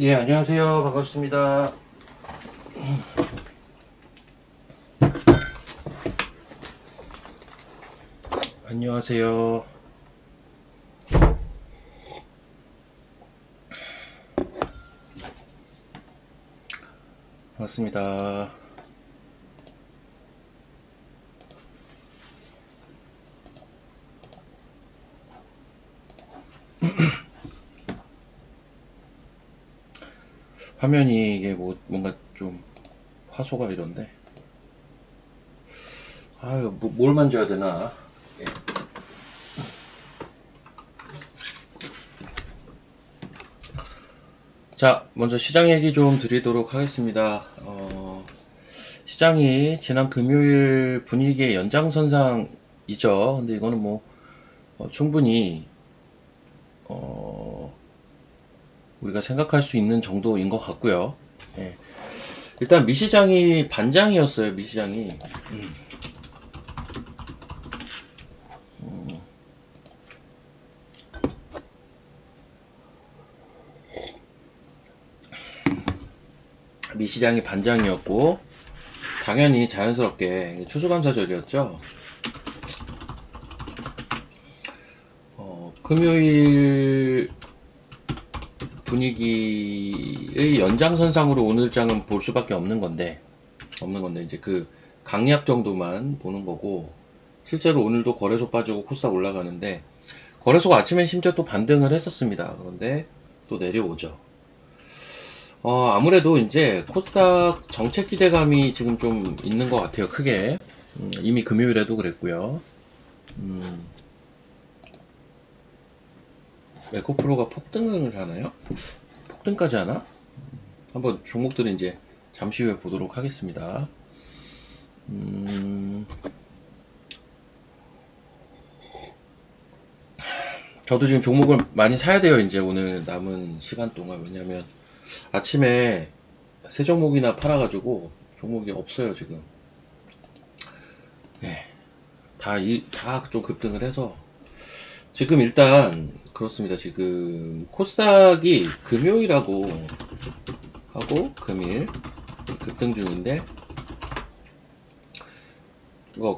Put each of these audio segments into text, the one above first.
예, 안녕하세요. 반갑습니다. 안녕하세요. 반갑습니다. 화면이 이게 뭔가 좀 화소가 이런데. 아유, 뭘 만져야 되나? 예. 자, 먼저 시장 얘기 좀 드리도록 하겠습니다. 시장이 지난 금요일 분위기의 연장선상이죠. 근데 이거는 충분히 우리가 생각할 수 있는 정도인 것 같고요. 예. 일단 미시장이 반장이었어요. 미시장이 미시장이 반장이었고, 당연히 자연스럽게 추수감사절이었죠. 금요일 분위기의 연장선상으로 오늘 장은 볼 수밖에 없는 건데 이제 그 강약 정도만 보는 거고, 실제로 오늘도 거래소 빠지고 코스닥 올라가는데, 거래소가 아침에 심지어 또 반등을 했었습니다. 그런데 또 내려오죠. 아무래도 이제 코스닥 정책 기대감이 지금 좀 있는 것 같아요. 크게. 이미 금요일에도 그랬고요. 에코프로가 폭등을 하나요? 폭등까지 하나? 한번 종목들은 이제 잠시 후에 보도록 하겠습니다. 저도 지금 종목을 많이 사야 돼요. 이제 오늘 남은 시간 동안. 왜냐면 아침에 세 종목이나 팔아가지고 종목이 없어요 지금. 네, 다 좀 급등을 해서 지금 일단 그렇습니다. 지금 코스닥이 금요일하고 하고 금일 급등 중인데,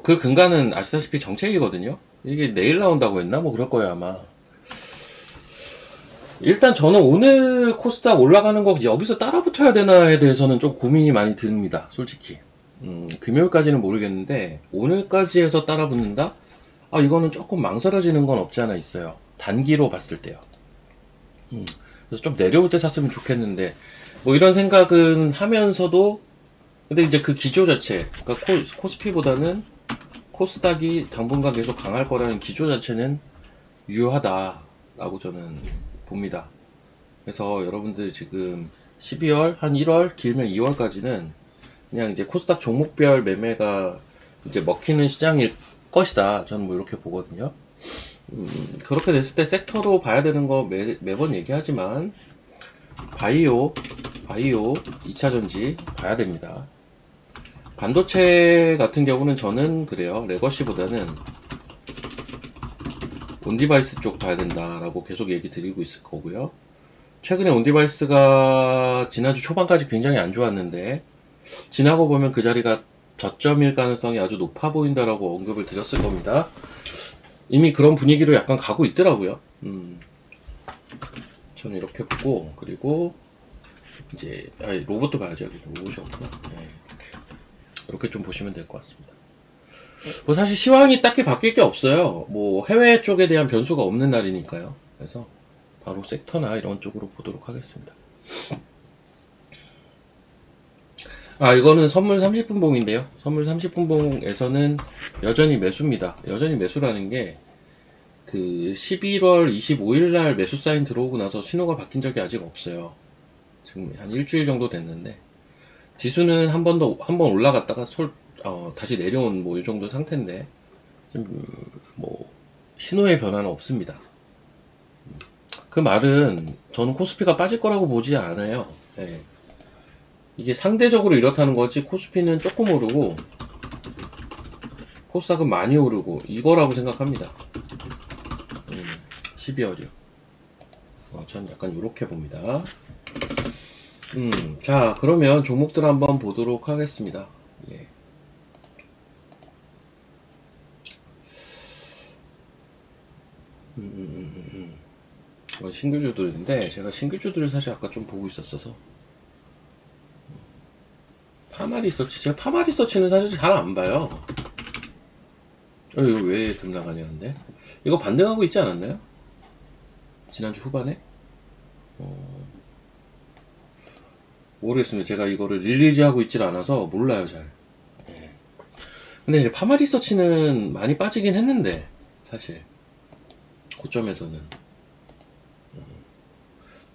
그 근간은 아시다시피 정책이거든요. 이게 내일 나온다고 했나? 뭐 그럴 거예요 아마. 일단 저는 오늘 코스닥 올라가는 거 여기서 따라 붙어야 되나에 대해서는 좀 고민이 많이 듭니다. 솔직히. 금요일까지는 모르겠는데 오늘까지 해서 따라 붙는다? 이거는 조금 망설여지는 건 없지 않아 있어요. 단기로 봤을 때요. 그래서 좀 내려올 때 샀으면 좋겠는데, 뭐 이런 생각은 하면서도, 근데 이제 그 기조 자체, 그러니까 코스피보다는 코스닥이 당분간 계속 강할 거라는 기조 자체는 유효하다라고 저는 봅니다. 그래서 여러분들 지금 12월, 한 1월, 길면 2월까지는 그냥 이제 코스닥 종목별 매매가 이제 먹히는 시장일 것이다. 저는 뭐 이렇게 보거든요. 그렇게 됐을 때 섹터로 봐야 되는 거 매번 얘기하지만, 바이오, 2차전지 봐야 됩니다. 반도체 같은 경우는 저는 그래요. 레거시보다는 온디바이스 쪽 봐야 된다라고 계속 얘기 드리고 있을 거고요. 최근에 온디바이스가 지난주 초반까지 굉장히 안 좋았는데, 지나고 보면 그 자리가 저점일 가능성이 아주 높아 보인다라고 언급을 드렸을 겁니다. 이미 그런 분위기로 약간 가고 있더라고요. 저는 이렇게 보고, 그리고 이제 로봇도 봐야죠. 여기 로봇이 없구나. 네. 이렇게 좀 보시면 될 것 같습니다. 뭐 사실 시황이 딱히 바뀔 게 없어요. 뭐 해외 쪽에 대한 변수가 없는 날이니까요. 그래서 바로 섹터나 이런 쪽으로 보도록 하겠습니다. 이거는 선물 30분 봉인데요. 선물 30분 봉에서는 여전히 매수입니다. 여전히 매수라는 게, 그 11월 25일 날 매수 사인 들어오고 나서 신호가 바뀐 적이 아직 없어요. 지금 한 일주일 정도 됐는데, 지수는 한 번 올라갔다가 다시 내려온 뭐 이 정도 상태인데, 뭐 신호의 변화는 없습니다. 그 말은 저는 코스피가 빠질 거라고 보지 않아요. 네. 이게 상대적으로 이렇다는 거지, 코스피는 조금 오르고 코스닥은 많이 오르고 이거라고 생각합니다. 12월이요. 전 약간 요렇게 봅니다. 자, 그러면 종목들 한번 보도록 하겠습니다. 예. 신규주들인데, 제가 신규주들을 사실 아까 좀 보고 있었어서. 파마리서치, 제가 파마리서치는 사실 잘 안 봐요. 이거 왜 등락하냐, 근데? 이거 반등하고 있지 않았나요? 지난주 후반에? 모르겠습니다. 제가 이거를 릴리즈하고 있질 않아서 몰라요, 잘. 예. 근데 이제 파마리서치는 많이 빠지긴 했는데, 사실. 고점에서는.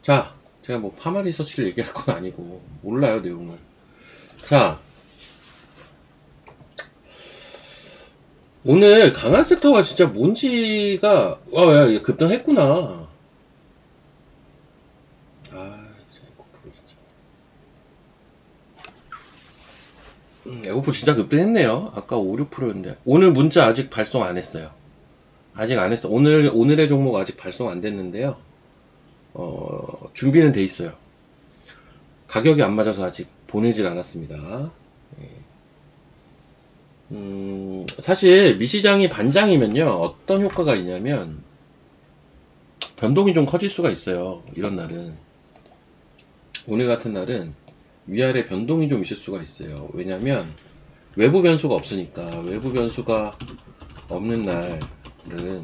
자, 제가 뭐 파마리서치를 얘기할 건 아니고, 몰라요, 내용을. 자, 오늘 강한 섹터가 진짜 뭔지가, 야, 얘 급등했구나. 에고프 진짜 급등했네요. 아까 5, 6%였는데. 오늘 문자 아직 발송 안 했어요. 아직 안 했어. 오늘의 종목 아직 발송 안 됐는데요. 준비는 돼 있어요. 가격이 안 맞아서 아직 보내질 않았습니다. 사실 미시장이 반장이면요. 어떤 효과가 있냐면, 변동이 좀 커질 수가 있어요. 이런 날은. 오늘 같은 날은 위아래 변동이 좀 있을 수가 있어요. 왜냐면 외부 변수가 없으니까. 외부 변수가 없는 날은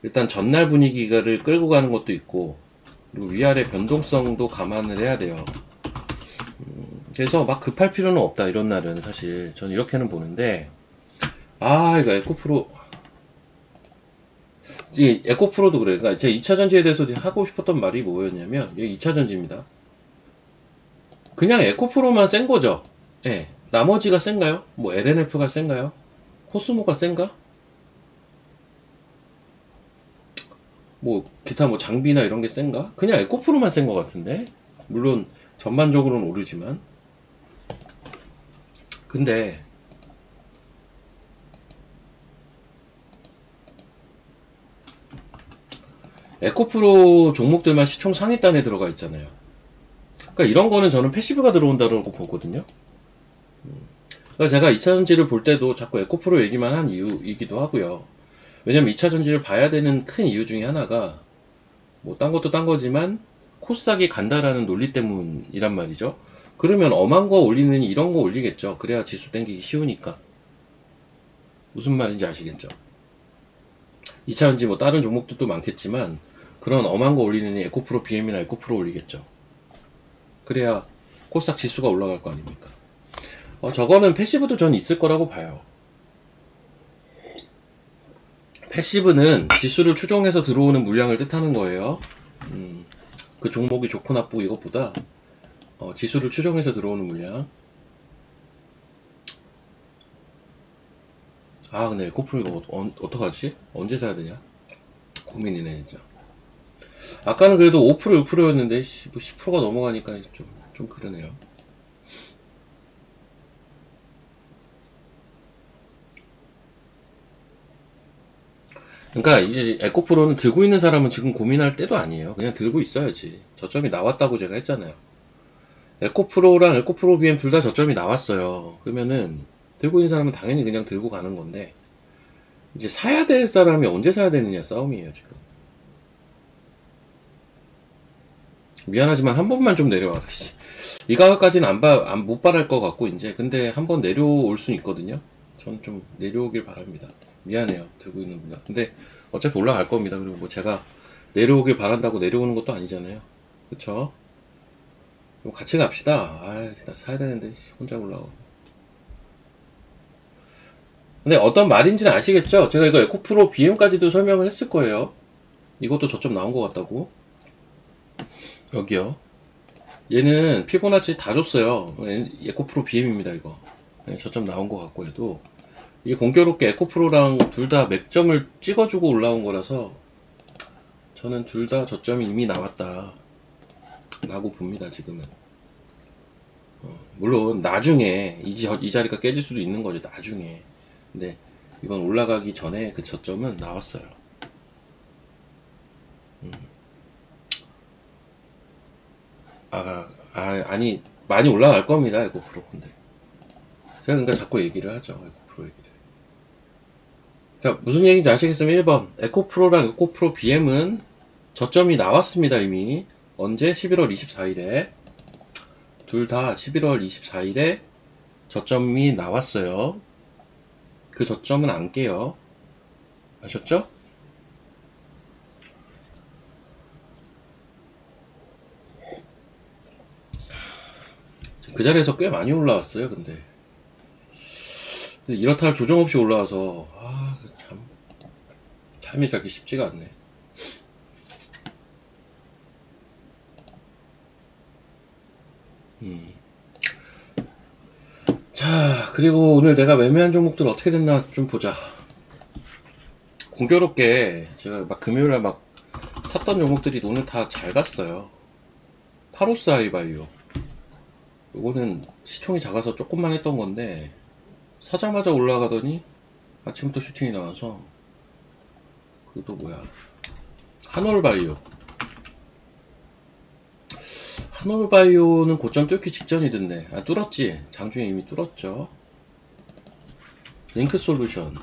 일단 전날 분위기를 끌고 가는 것도 있고, 그리고 위아래 변동성도 감안을 해야 돼요. 그래서 막 급할 필요는 없다. 이런 날은 사실 저는 이렇게는 보는데, 이거 에코프로, 이 에코프로도 그래. 그러니까 제가 2차전지에 대해서 하고 싶었던 말이 뭐였냐면, 이게 2차전지입니다. 그냥 에코프로만 센 거죠. 예. 나머지가 센가요? 뭐 LNF가 센가요? 코스모가 센가? 뭐 기타 뭐 장비나 이런 게 센가? 그냥 에코프로만 센 것 같은데. 물론 전반적으로는 오르지만. 근데 에코프로 종목들만 시총 상위단에 들어가 있잖아요. 그러니까 이런 거는 저는 패시브가 들어온다고 보거든요. 그러니까 제가 2차전지를 볼 때도 자꾸 에코프로 얘기만 한 이유이기도 하고요. 왜냐면 2차전지를 봐야 되는 큰 이유 중에 하나가, 뭐 딴 것도 딴 거지만 코스닥이 간다라는 논리 때문이란 말이죠. 그러면 엄한 거 올리느니 이런 거 올리겠죠. 그래야 지수 땡기기 쉬우니까. 무슨 말인지 아시겠죠? 2차전지 뭐 다른 종목들도 많겠지만, 그런 엄한 거 올리느니 에코프로 BM이나 에코프로 올리겠죠. 그래야 코스닥 지수가 올라갈 거 아닙니까? 저거는 패시브도 전 있을 거라고 봐요. 패시브는 지수를 추종해서 들어오는 물량을 뜻하는 거예요. 그 종목이 좋고 나쁘고 이것보다 지수를 추종해서 들어오는 물량. 근데 에코프로 이거 어떡하지? 언제 사야 되냐? 고민이네 진짜. 아까는 그래도 5% 6%였는데 10%가 넘어가니까 좀 그러네요. 그러니까 이제 에코프로는 들고 있는 사람은 지금 고민할 때도 아니에요. 그냥 들고 있어야지. 저점이 나왔다고 제가 했잖아요. 에코프로랑 에코프로 BM 둘 다 저점이 나왔어요. 그러면은 들고 있는 사람은 당연히 그냥 들고 가는 건데, 이제 사야 될 사람이 언제 사야 되느냐 싸움이에요 지금. 미안하지만 한 번만 좀 내려와라. 이 가격까지는 못 바랄 것 같고, 이제 근데 한 번 내려올 수는 있거든요. 저는 좀 내려오길 바랍니다. 미안해요, 들고 있는 분들. 근데 어차피 올라갈 겁니다. 그리고 뭐 제가 내려오길 바란다고 내려오는 것도 아니잖아요. 그쵸? 그럼 같이 갑시다. 진짜 사야 되는데 혼자 올라가고. 근데 어떤 말인지는 아시겠죠? 제가 이거 에코프로 BM까지도 설명을 했을 거예요. 이것도 저점 나온 것 같다고. 여기요. 얘는 피보나치 다 줬어요. 에코프로 BM입니다, 이거. 저점 나온 것 같고 해도. 이게 공교롭게 에코프로랑 둘 다 맥점을 찍어주고 올라온 거라서, 저는 둘 다 저점이 이미 나왔다 라고 봅니다, 지금은. 물론 나중에 이 자리가 깨질 수도 있는 거죠, 나중에. 근데 이건 올라가기 전에 그 저점은 나왔어요. 아니, 많이 올라갈 겁니다, 에코프로. 근데. 제가 그러니까 자꾸 얘기를 하죠, 에코프로 얘기를. 자, 무슨 얘기인지 아시겠으면 1번. 에코프로랑 에코프로 BM은 저점이 나왔습니다, 이미. 언제? 11월 24일에. 둘 다 11월 24일에 저점이 나왔어요. 그 저점은 안 깨요. 아셨죠? 그 자리에서 꽤 많이 올라왔어요, 근데 이렇다 할 조정 없이 올라와서, 참, 삶이 살기 쉽지가 않네. 자, 그리고 오늘 내가 매매한 종목들 어떻게 됐나 좀 보자. 공교롭게 제가 막 금요일에 막 샀던 종목들이 오늘 다 잘 갔어요. 파로스 아이바이오. 요거는 시총이 작아서 조금만 했던 건데, 사자마자 올라가더니 아침부터 슈팅이 나와서. 그리고 또 뭐야, 한올바이오. 한올바이오는 고점 뚫기 직전이던데. 뚫었지. 장중에 이미 뚫었죠. 링크솔루션.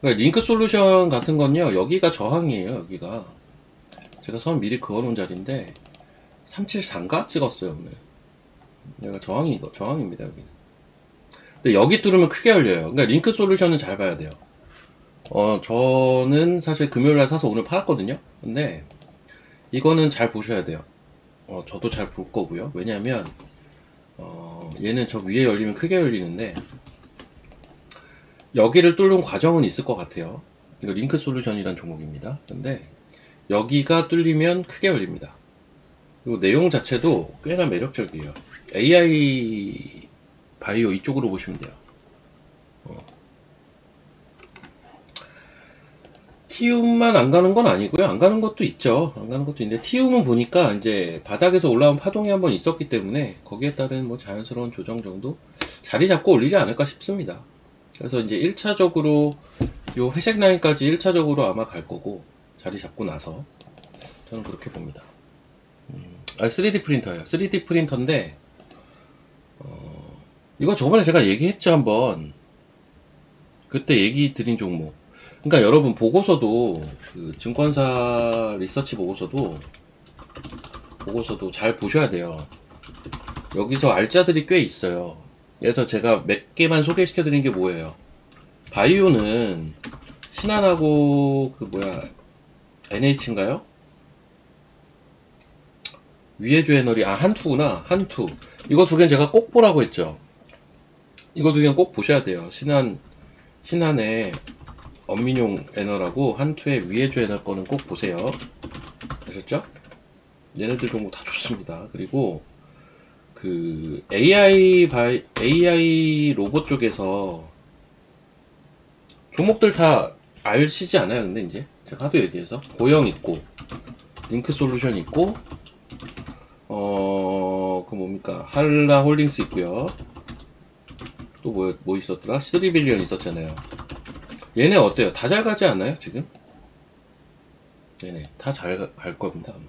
그러니까 링크솔루션 같은 건요, 여기가 저항이에요. 여기가 제가 선 미리 그어놓은 자리인데 374인가 찍었어요 오늘. 여기가 저항입니다 여기는. 근데 여기 뚫으면 크게 열려요. 그러니까 링크솔루션은 잘 봐야 돼요. 저는 사실 금요일날 사서 오늘 팔았거든요. 근데 이거는 잘 보셔야 돼요. 저도 잘 볼 거고요. 왜냐면 얘는 저 위에 열리면 크게 열리는데, 여기를 뚫는 과정은 있을 것 같아요. 이거 링크솔루션이란 종목입니다. 근데 여기가 뚫리면 크게 열립니다. 그리고 내용 자체도 꽤나 매력적이에요. AI 바이오 이쪽으로 보시면 돼요. 티움만 안 가는 건 아니고요. 안 가는 것도 있죠. 안 가는 것도 있는데, 티움은 보니까 이제 바닥에서 올라온 파동이 한번 있었기 때문에 거기에 따른 뭐 자연스러운 조정 정도 자리 잡고 올리지 않을까 싶습니다. 그래서 이제 1차적으로 요 회색 라인까지 1차적으로 아마 갈 거고, 자리 잡고 나서 저는 그렇게 봅니다. 3D 프린터예요. 3D 프린터인데 이거 저번에 제가 얘기했죠 한번. 그때 얘기 드린 종목. 그러니까 여러분 보고서도, 그 증권사 리서치 보고서도 잘 보셔야 돼요. 여기서 알짜들이 꽤 있어요. 그래서 제가 몇 개만 소개시켜 드린 게 뭐예요. 바이오는 신한하고 그 뭐야, NH인가요? 위에주 에너리, 한투구나. 한투. 이거 두 개는 제가 꼭 보라고 했죠. 이거 두 개는 꼭 보셔야 돼요. 신한의 엄민용 에너라고 한투의 위에주 에너 거는 꼭 보세요. 아셨죠? 얘네들 종목 다 좋습니다. 그리고 그 AI 로봇 쪽에서 종목들 다 아시지 않아요? 근데 이제 제가 하도 얘기해서 고영 있고, 링크 솔루션 있고, 그 뭡니까, 한라 홀딩스 있고요. 또 뭐 있었더라? 3빌리언 있었잖아요. 얘네 어때요? 다 잘 가지 않아요 지금? 얘네 다 잘 갈 겁니다 아마.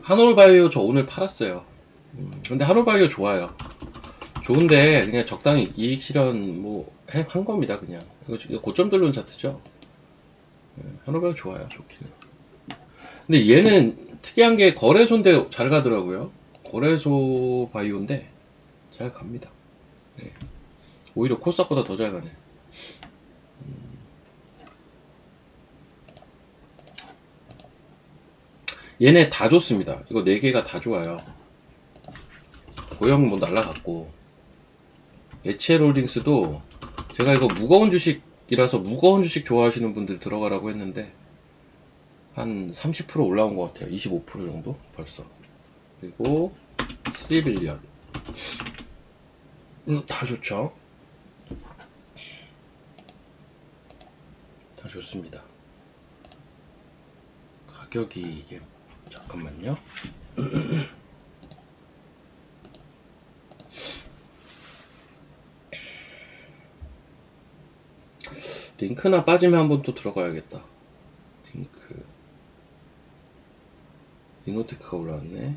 한올바이오 저 오늘 팔았어요. 근데 한올바이오 좋아요. 좋은데 그냥 적당히 이익 실현 뭐 한 겁니다 그냥. 이거 고점 들러온 차트죠. 한올바이오 좋아요, 좋기는. 근데 얘는 특이한 게 거래소인데 잘 가더라고요. 거래소 바이오인데 잘 갑니다. 네. 오히려 코스닥보다 더 잘 가네. 얘네 다 좋습니다. 이거 4개가 다 좋아요. 고영 뭐 날라갔고, HL홀딩스도 제가 이거 무거운 주식이라서 무거운 주식 좋아하시는 분들 들어가라고 했는데 한 30% 올라온 것 같아요. 25% 정도 벌써. 그리고 3빌리언 다 좋죠. 다 좋습니다. 가격이 이게, 잠깐만요. 링크나 빠지면 한번 또 들어가야겠다. 핑크. 이노테크가 올라왔네.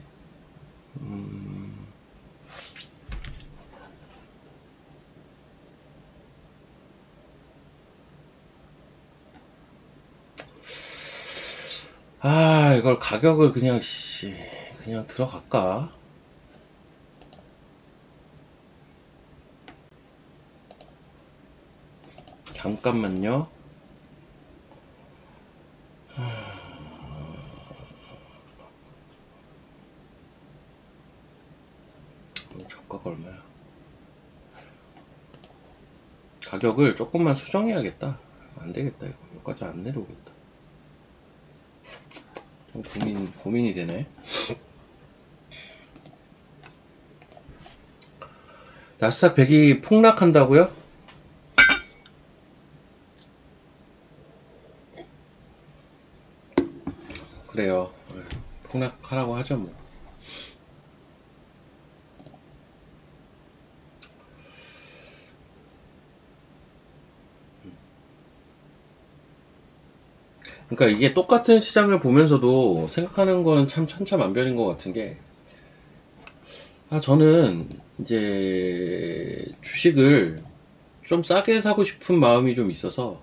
아, 이걸 가격을 그냥, 그냥 들어갈까? 잠깐만요. 저가가 얼마야? 가격을 조금만 수정해야겠다. 안 되겠다, 이거. 여기까지 안 내려오겠다. 좀 고민이 되네. 나스닥 100이 폭락한다고요? 그래요. 폭락하라고 하죠, 뭐. 그러니까 이게 똑같은 시장을 보면서도 생각하는 거는 참 천차만별인 것 같은 게, 저는 이제 주식을 좀 싸게 사고 싶은 마음이 좀 있어서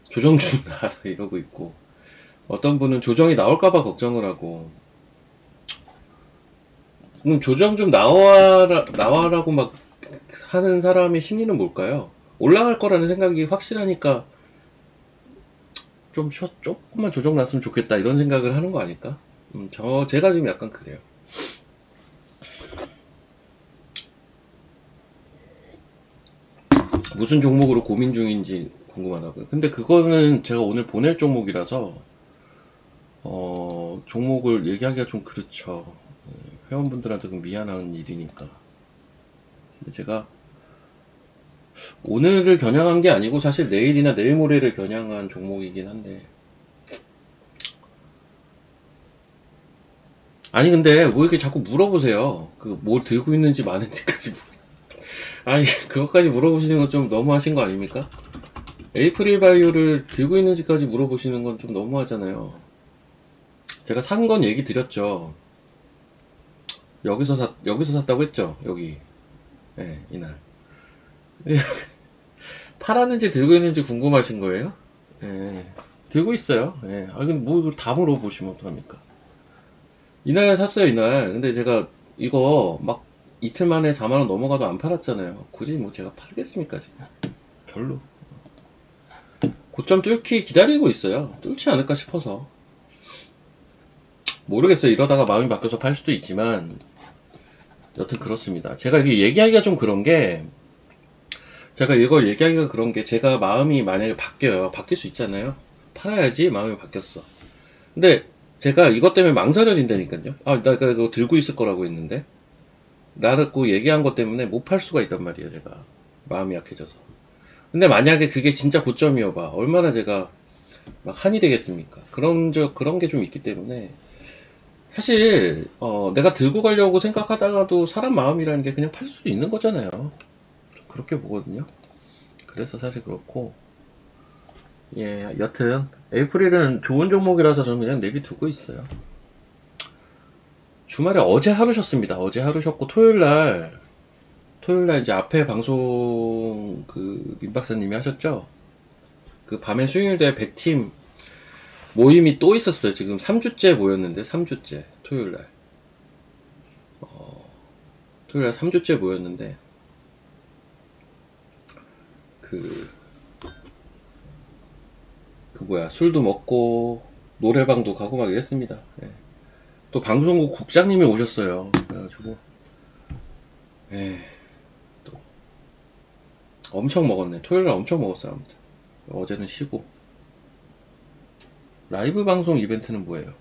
조정 좀 나라 이러고 있고, 어떤 분은 조정이 나올까봐 걱정을 하고, 조정 좀 나와라고 막 하는 사람의 심리는 뭘까요? 올라갈 거라는 생각이 확실하니까 조금만 조정 났으면 좋겠다 이런 생각을 하는 거 아닐까? 제가 지금 약간 그래요. 무슨 종목으로 고민 중인지 궁금하다고요. 근데 그거는 제가 오늘 보낼 종목이라서 종목을 얘기하기가 좀 그렇죠. 회원분들한테 좀 미안한 일이니까. 근데 제가 오늘을 겨냥한 게 아니고 사실 내일이나 내일 모레를 겨냥한 종목이긴 한데, 아니 근데 뭐 이렇게 자꾸 물어보세요. 그 뭘 들고 있는지 많은지까지 아니 그것까지 물어보시는 건 좀 너무하신 거 아닙니까? 에이프릴 바이오를 들고 있는지까지 물어보시는 건 좀 너무하잖아요. 제가 산 건 얘기 드렸죠. 여기서 샀다고 했죠. 여기. 네, 이날. 팔았는지 들고 있는지 궁금하신 거예요? 예, 들고 있어요. 예. 근데 뭐 이걸 다 물어보시면 어떡합니까? 이날 샀어요, 이날. 근데 제가 이거 막 이틀 만에 4만원 넘어가도 안 팔았잖아요. 굳이 뭐 제가 팔겠습니까, 지금? 별로. 고점 뚫기 기다리고 있어요. 뚫지 않을까 싶어서. 모르겠어요. 이러다가 마음이 바뀌어서 팔 수도 있지만, 여튼 그렇습니다. 제가 이게 얘기하기가 좀 그런 게, 제가 이걸 얘기하기가 그런 게, 제가 마음이 만약에 바뀌어요. 바뀔 수 있잖아요. 팔아야지 마음이 바뀌었어. 근데 제가 이것 때문에 망설여진다니까요. 나 그거 들고 있을 거라고 했는데, 나라고 얘기한 것 때문에 못 팔 수가 있단 말이에요. 제가 마음이 약해져서. 근데 만약에 그게 진짜 고점이어봐, 얼마나 제가 막 한이 되겠습니까? 그런 게 좀 있기 때문에, 사실 내가 들고 가려고 생각하다가도 사람 마음이라는 게 그냥 팔 수도 있는 거잖아요. 그렇게 보거든요. 그래서 사실 그렇고, 예, 여튼 에이프릴은 좋은 종목이라서 저는 그냥 내비두고 있어요. 주말에 어제 하루 쉬었습니다. 어제 하루 쉬었고, 토요일날 이제 앞에 방송 그 민박사님이 하셨죠? 그 밤에 수요일에 100팀 모임이 또 있었어요. 지금 3주째 모였는데, 3주째 토요일날. 토요일날 3주째 모였는데, 술도 먹고 노래방도 가고 막 이랬습니다. 예. 또 방송국 국장님이 오셨어요. 그래가지고 또 엄청 먹었네. 토요일날 엄청 먹었어요. 아무튼 어제는 쉬고. 라이브 방송 이벤트는 뭐예요?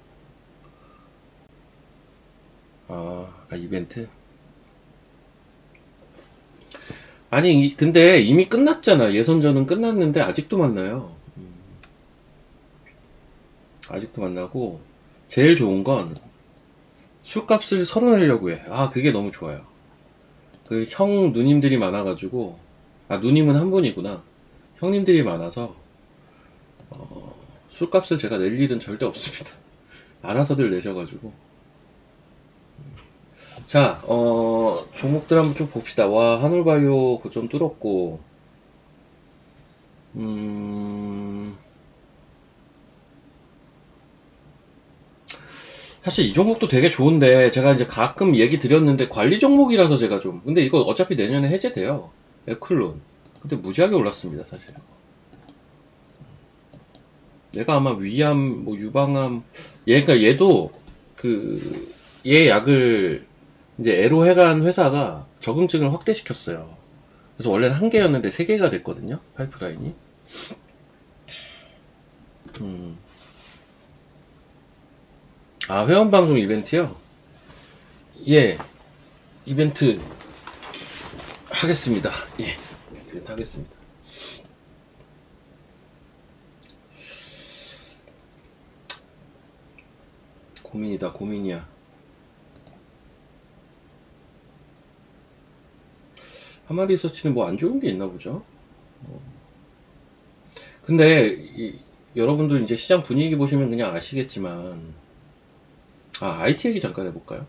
이벤트? 아니 근데 이미 끝났잖아. 예선전은 끝났는데 아직도 만나요. 아직도 만나고, 제일 좋은 건 술값을 서로 내려고 해. 그게 너무 좋아요. 그 형 누님들이 많아가지고, 누님은 한 분이구나. 형님들이 많아서 술값을 제가 낼 일은 절대 없습니다. 알아서들 내셔가지고. 자, 종목들 한번 좀 봅시다. 와, 한올바이오 고점 뚫었고, 사실 이 종목도 되게 좋은데, 제가 이제 가끔 얘기 드렸는데, 관리 종목이라서 제가 좀, 근데 이거 어차피 내년에 해제돼요. 에클론. 근데 무지하게 올랐습니다, 사실. 내가 아마 위암, 뭐 유방암, 그러니까 얘도 얘 약을 이제 애로 해간 회사가 적응증을 확대시켰어요. 그래서 원래는 한 개였는데 세 개가 됐거든요, 파이프라인이. 아, 회원방송 이벤트요? 예, 이벤트 하겠습니다. 예, 이벤트 하겠습니다. 고민이다, 고민이야. 하마리 서치는 뭐 안 좋은 게 있나 보죠? 근데, 여러분들 이제 시장 분위기 보시면 그냥 아시겠지만, IT 얘기 잠깐 해볼까요?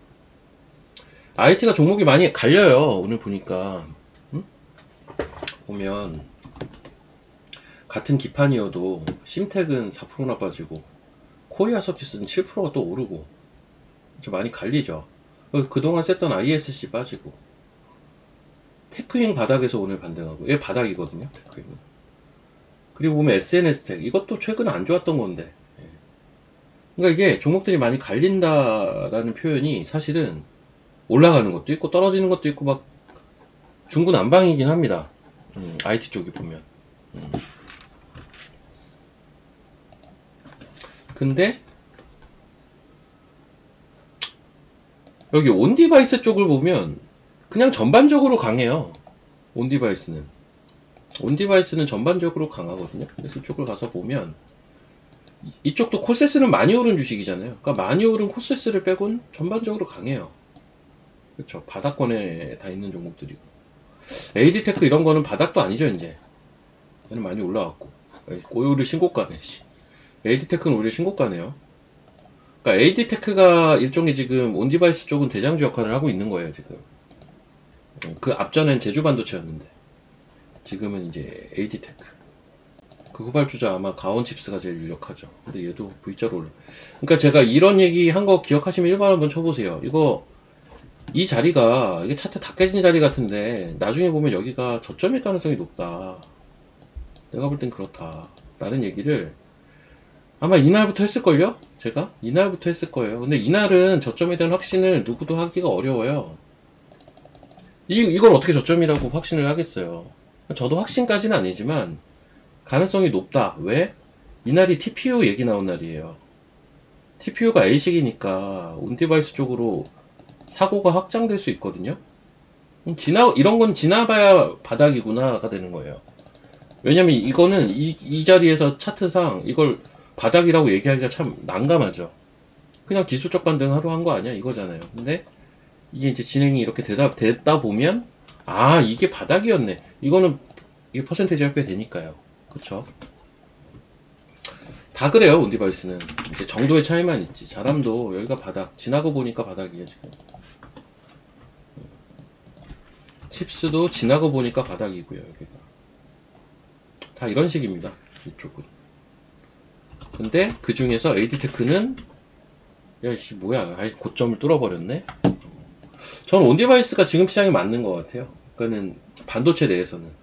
IT가 종목이 많이 갈려요, 오늘 보니까. 응? 보면, 같은 기판이어도, 심텍은 4%나 빠지고, 코리아 서비스는 7%가 또 오르고, 좀 많이 갈리죠. 그동안 셌던 ISC 빠지고, 테크인 바닥에서 오늘 반등하고, 얘 바닥이거든요, 테크인은. 그리고 보면 SNS텍, 이것도 최근에 안 좋았던 건데. 그러니까 이게 종목들이 많이 갈린다라는 표현이 사실은 올라가는 것도 있고 떨어지는 것도 있고 막 중구난방이긴 합니다. IT 쪽이 보면. 근데 여기 온디바이스 쪽을 보면 그냥 전반적으로 강해요. 온디바이스는 전반적으로 강하거든요. 그래서 이쪽을 가서 보면 이쪽도 코세스는 많이 오른 주식이잖아요. 그러니까 많이 오른 코세스를 빼곤 전반적으로 강해요. 그렇죠. 바닥권에 다 있는 종목들이고. AD테크 이런 거는 바닥도 아니죠, 이제. 얘는 많이 올라왔고. 오히려 신고가네, 씨. AD테크는 오히려 신고가네요. 그러니까 AD테크가 일종의 지금 온디바이스 쪽은 대장주 역할을 하고 있는 거예요, 지금. 그 앞전엔 제주반도체였는데. 지금은 이제 AD테크. 그 후발주자 아마 가온칩스가 제일 유력하죠. 근데 얘도 V자로 올라. 그러니까 제가 이런 얘기 한 거 기억하시면 1번 한번 쳐보세요. 이 자리가, 이게 차트 다 깨진 자리 같은데, 나중에 보면 여기가 저점일 가능성이 높다. 내가 볼 땐 그렇다. 라는 얘기를 아마 이날부터 했을걸요? 제가? 이날부터 했을 거예요. 근데 이날은 저점에 대한 확신을 누구도 하기가 어려워요. 이걸 어떻게 저점이라고 확신을 하겠어요. 저도 확신까지는 아니지만, 가능성이 높다. 왜? 이날이 TPU 얘기 나온 날이에요. TPU가 A식이니까 온디바이스 쪽으로 사고가 확장될 수 있거든요. 이런 건 지나봐야 바닥이구나가 되는 거예요. 왜냐면 이거는 이 자리에서 차트상 이걸 바닥이라고 얘기하기가 참 난감하죠. 그냥 기술적 반등 하루 한 거 아니야? 이거잖아요. 근데 이게 이제 진행이 이렇게 됐다 보면, 이게 바닥이었네. 이게 퍼센테이지가 꽤 되니까요. 그쵸? 다 그래요, 온디바이스는. 이제 정도의 차이만 있지. 자람도 여기가 바닥. 지나고 보니까 바닥이에요, 지금. 칩스도 지나고 보니까 바닥이고요, 여기가. 다 이런 식입니다, 이쪽은. 근데 그 중에서 AD테크는, 야이씨, 뭐야. 고점을 뚫어버렸네? 저는 온디바이스가 지금 시장에 맞는 것 같아요. 그러니까는, 반도체 내에서는,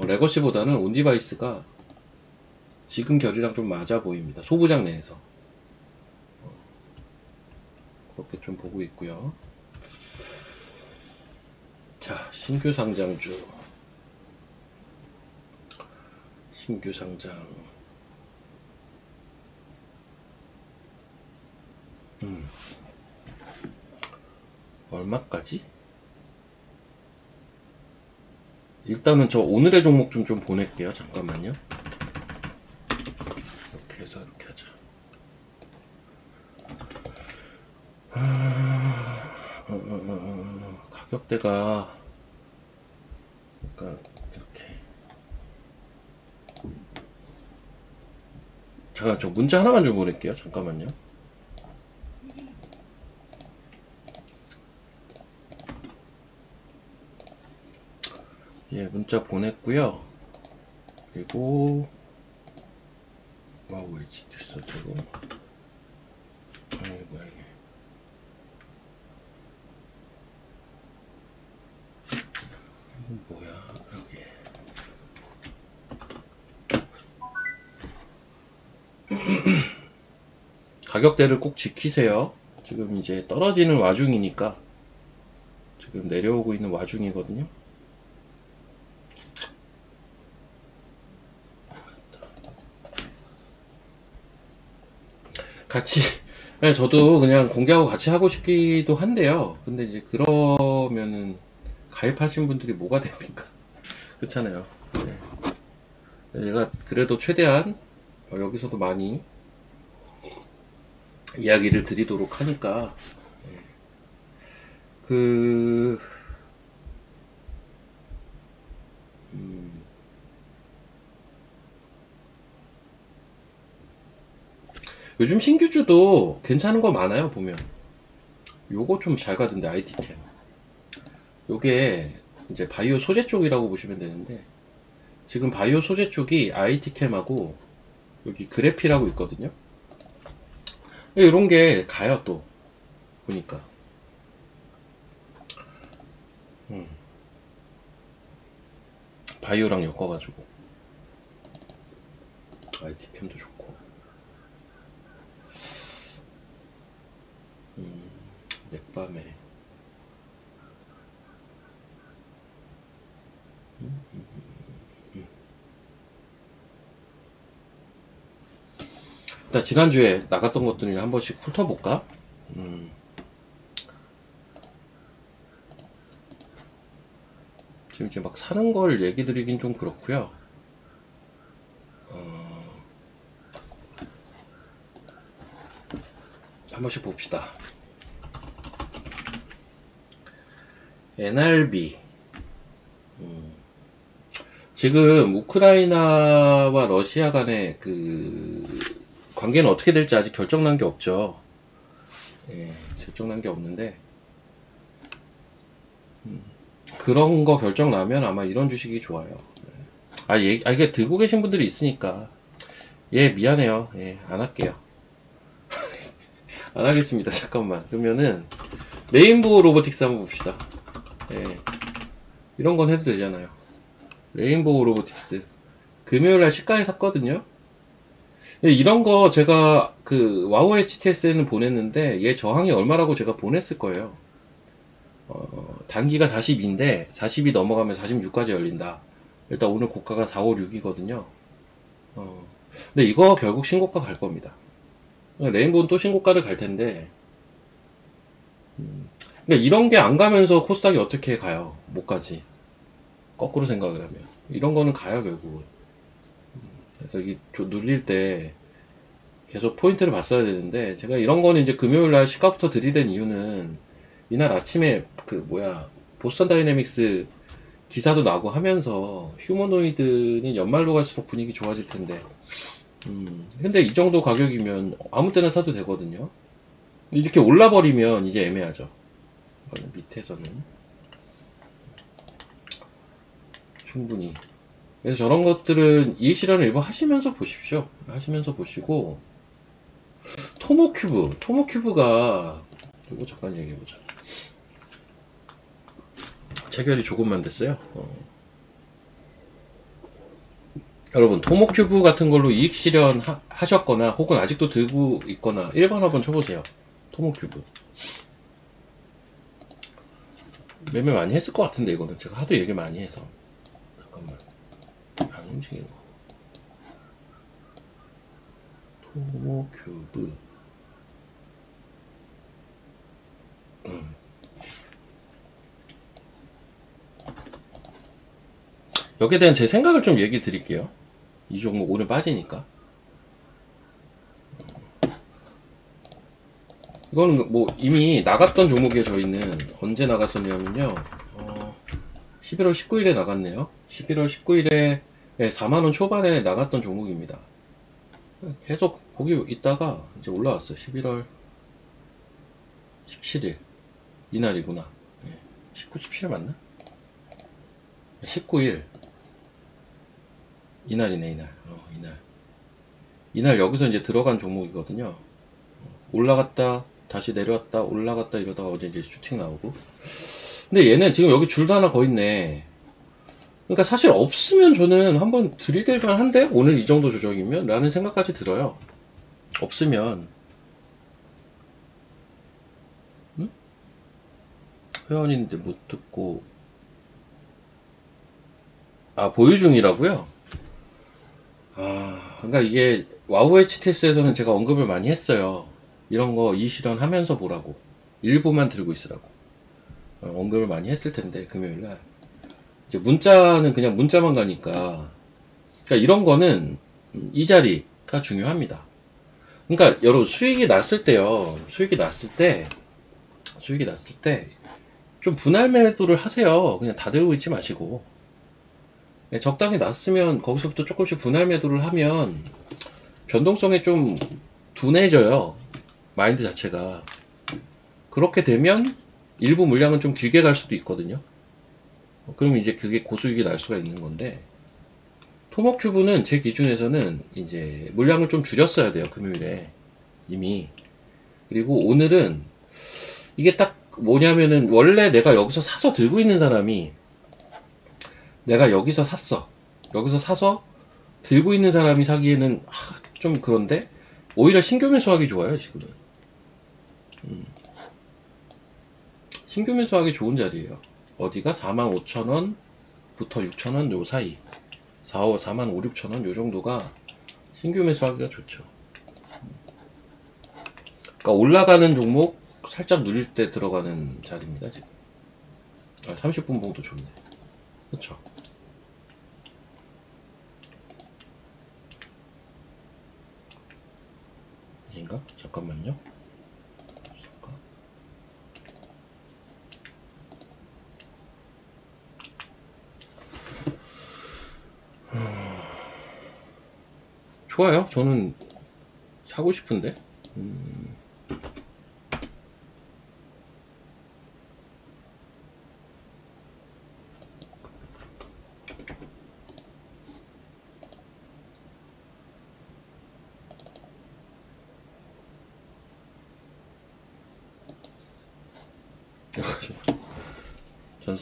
레거시보다는 온디바이스가 지금 결이랑 좀 맞아 보입니다. 소부장 내에서. 그렇게 좀 보고 있고요. 자, 신규 상장주. 신규 상장. 얼마까지? 일단은 저 오늘의 종목 좀 보낼게요. 잠깐만요. 이렇게 해서 이렇게 하자. 가격대가, 그러니까 이렇게 잠깐 저 문자 하나만 좀 보낼게요. 잠깐만요. 예, 문자 보냈고요. 그리고 와우 HTS 저거 아니 뭐야 이게 이건 뭐야 여기 가격대를 꼭 지키세요. 지금 이제 떨어지는 와중이니까 지금 내려오고 있는 와중이거든요. 같이 네, 저도 그냥 공개하고 같이 하고 싶기도 한데요. 근데 이제 그러면은 가입하신 분들이 뭐가 됩니까? 그렇잖아요. 네. 제가 그래도 최대한 여기서도 많이 이야기를 드리도록 하니까 그 요즘 신규주도 괜찮은 거 많아요. 보면 요거 좀 잘 가던데 IT캠 요게 이제 바이오 소재 쪽이라고 보시면 되는데 지금 바이오 소재 쪽이 IT캠하고 여기 그래피라고 있거든요. 이런 게 가요. 또 보니까 바이오랑 엮어가지고 IT캠도 좋고 맥밤에 일단 지난주에 나갔던 것들을 한 번씩 훑어볼까? 지금 이제 막 사는 걸 얘기 드리긴 좀 그렇고요. 한 번씩 봅시다. NRB 지금 우크라이나와 러시아 간의 그 관계는 어떻게 될지 아직 결정난 게 없죠. 예, 결정난 게 없는데 그런 거 결정 나면 아마 이런 주식이 좋아요. 이게 들고 계신 분들이 있으니까 예 미안해요. 예, 안 할게요. 안 하겠습니다. 잠깐만. 그러면은 레인보우 로보틱스 한번 봅시다. 예, 이런 건 해도 되잖아요. 레인보우 로보틱스 금요일날 시가에 샀거든요. 이런 거 제가 그 와우 HTS에는 보냈는데 얘 저항이 얼마라고 제가 보냈을 거예요. 단기가 40인데 40이 넘어가면 46까지 열린다. 일단 오늘 고가가 456이거든요. 근데 이거 결국 신고가 갈 겁니다. 레인보우는 또 신고가를 갈 텐데 그러니까 이런 게 안 가면서 코스닥이 어떻게 가요? 못 가지. 거꾸로 생각을 하면 이런 거는 가요 결국은. 그래서 이게 눌릴 때 계속 포인트를 봤어야 되는데 제가 이런 거는 이제 금요일날 시가부터 들이댄 이유는 이날 아침에 그 뭐야 보스턴 다이내믹스 기사도 나고 하면서 휴머노이드는 연말로 갈수록 분위기 좋아질 텐데 근데 이 정도 가격이면 아무 때나 사도 되거든요. 이렇게 올라버리면 이제 애매하죠. 밑에서는 충분히. 그래서 저런 것들은 이익 실현을 일부 하시면서 보십시오. 하시면서 보시고 토모큐브가 이거 잠깐 얘기해보자. 체결이 조금만 됐어요. 여러분 토모큐브 같은 걸로 이익 실현 하셨거나 혹은 아직도 들고 있거나 1번 한번 쳐보세요. 토모큐브 매매 많이 했을 것 같은데 이거는 제가 하도 얘기 많이 해서 잠깐만 안 움직이는 거 토모큐브 여기에 대한 제 생각을 좀 얘기 드릴게요. 이 종목 오늘 빠지니까 이거는 뭐 이미 나갔던 종목이에요. 저희는 언제 나갔었냐면요 11월 19일에 나갔네요. 11월 19일에 4만원 초반에 나갔던 종목입니다. 계속 거기 있다가 이제 올라왔어요. 11월 17일 이날이구나. 19, 17일 맞나? 19일 이날이네. 이날. 이날 여기서 이제 들어간 종목이거든요. 올라갔다 다시 내려왔다 올라갔다 이러다가 어제 이제 슈팅 나오고. 근데 얘는 지금 여기 줄도 하나 거 있네. 그러니까 사실 없으면 저는 한번 들이댈만 한데 오늘 이 정도 조정이면 라는 생각까지 들어요. 없으면. 응? 회원인데 못 듣고. 아, 보유 중이라고요? 그러니까 이게 와우 HTS에서는 제가 언급을 많이 했어요. 이런 거 이실현 하면서 보라고. 일부만 들고 있으라고. 언급을 많이 했을 텐데 금요일날 이제 문자는 그냥 문자만 가니까. 그러니까 이런 거는 이 자리가 중요합니다. 그러니까 여러분 수익이 났을 때요. 수익이 났을 때 좀 분할 매도를 하세요. 그냥 다 들고 있지 마시고. 적당히 났으면 거기서부터 조금씩 분할 매도를 하면 변동성이 좀 둔해져요. 마인드 자체가. 그렇게 되면 일부 물량은 좀 길게 갈 수도 있거든요. 그럼 이제 그게 고수익이 날 수가 있는 건데, 토목큐브는 제 기준에서는 이제 물량을 좀 줄였어야 돼요. 금요일에 이미. 그리고 오늘은 이게 딱 뭐냐면은 원래 내가 여기서 사서 들고 있는 사람이, 내가 여기서 샀어. 여기서 사서 들고 있는 사람이 사기에는 좀 그런데 오히려 신규 매수하기 좋아요. 지금은 신규 매수하기 좋은 자리예요. 어디가 45,000원부터 6,000원 요 사이, 45,000원, 6,000원 요 정도가 신규 매수하기가 좋죠. 그러니까 올라가는 종목 살짝 누릴 때 들어가는 자리입니다. 지금 30분 봉도 좋네. 그렇죠. 아닌가? 잠깐만요. 좋아요. 저는 사고 싶은데.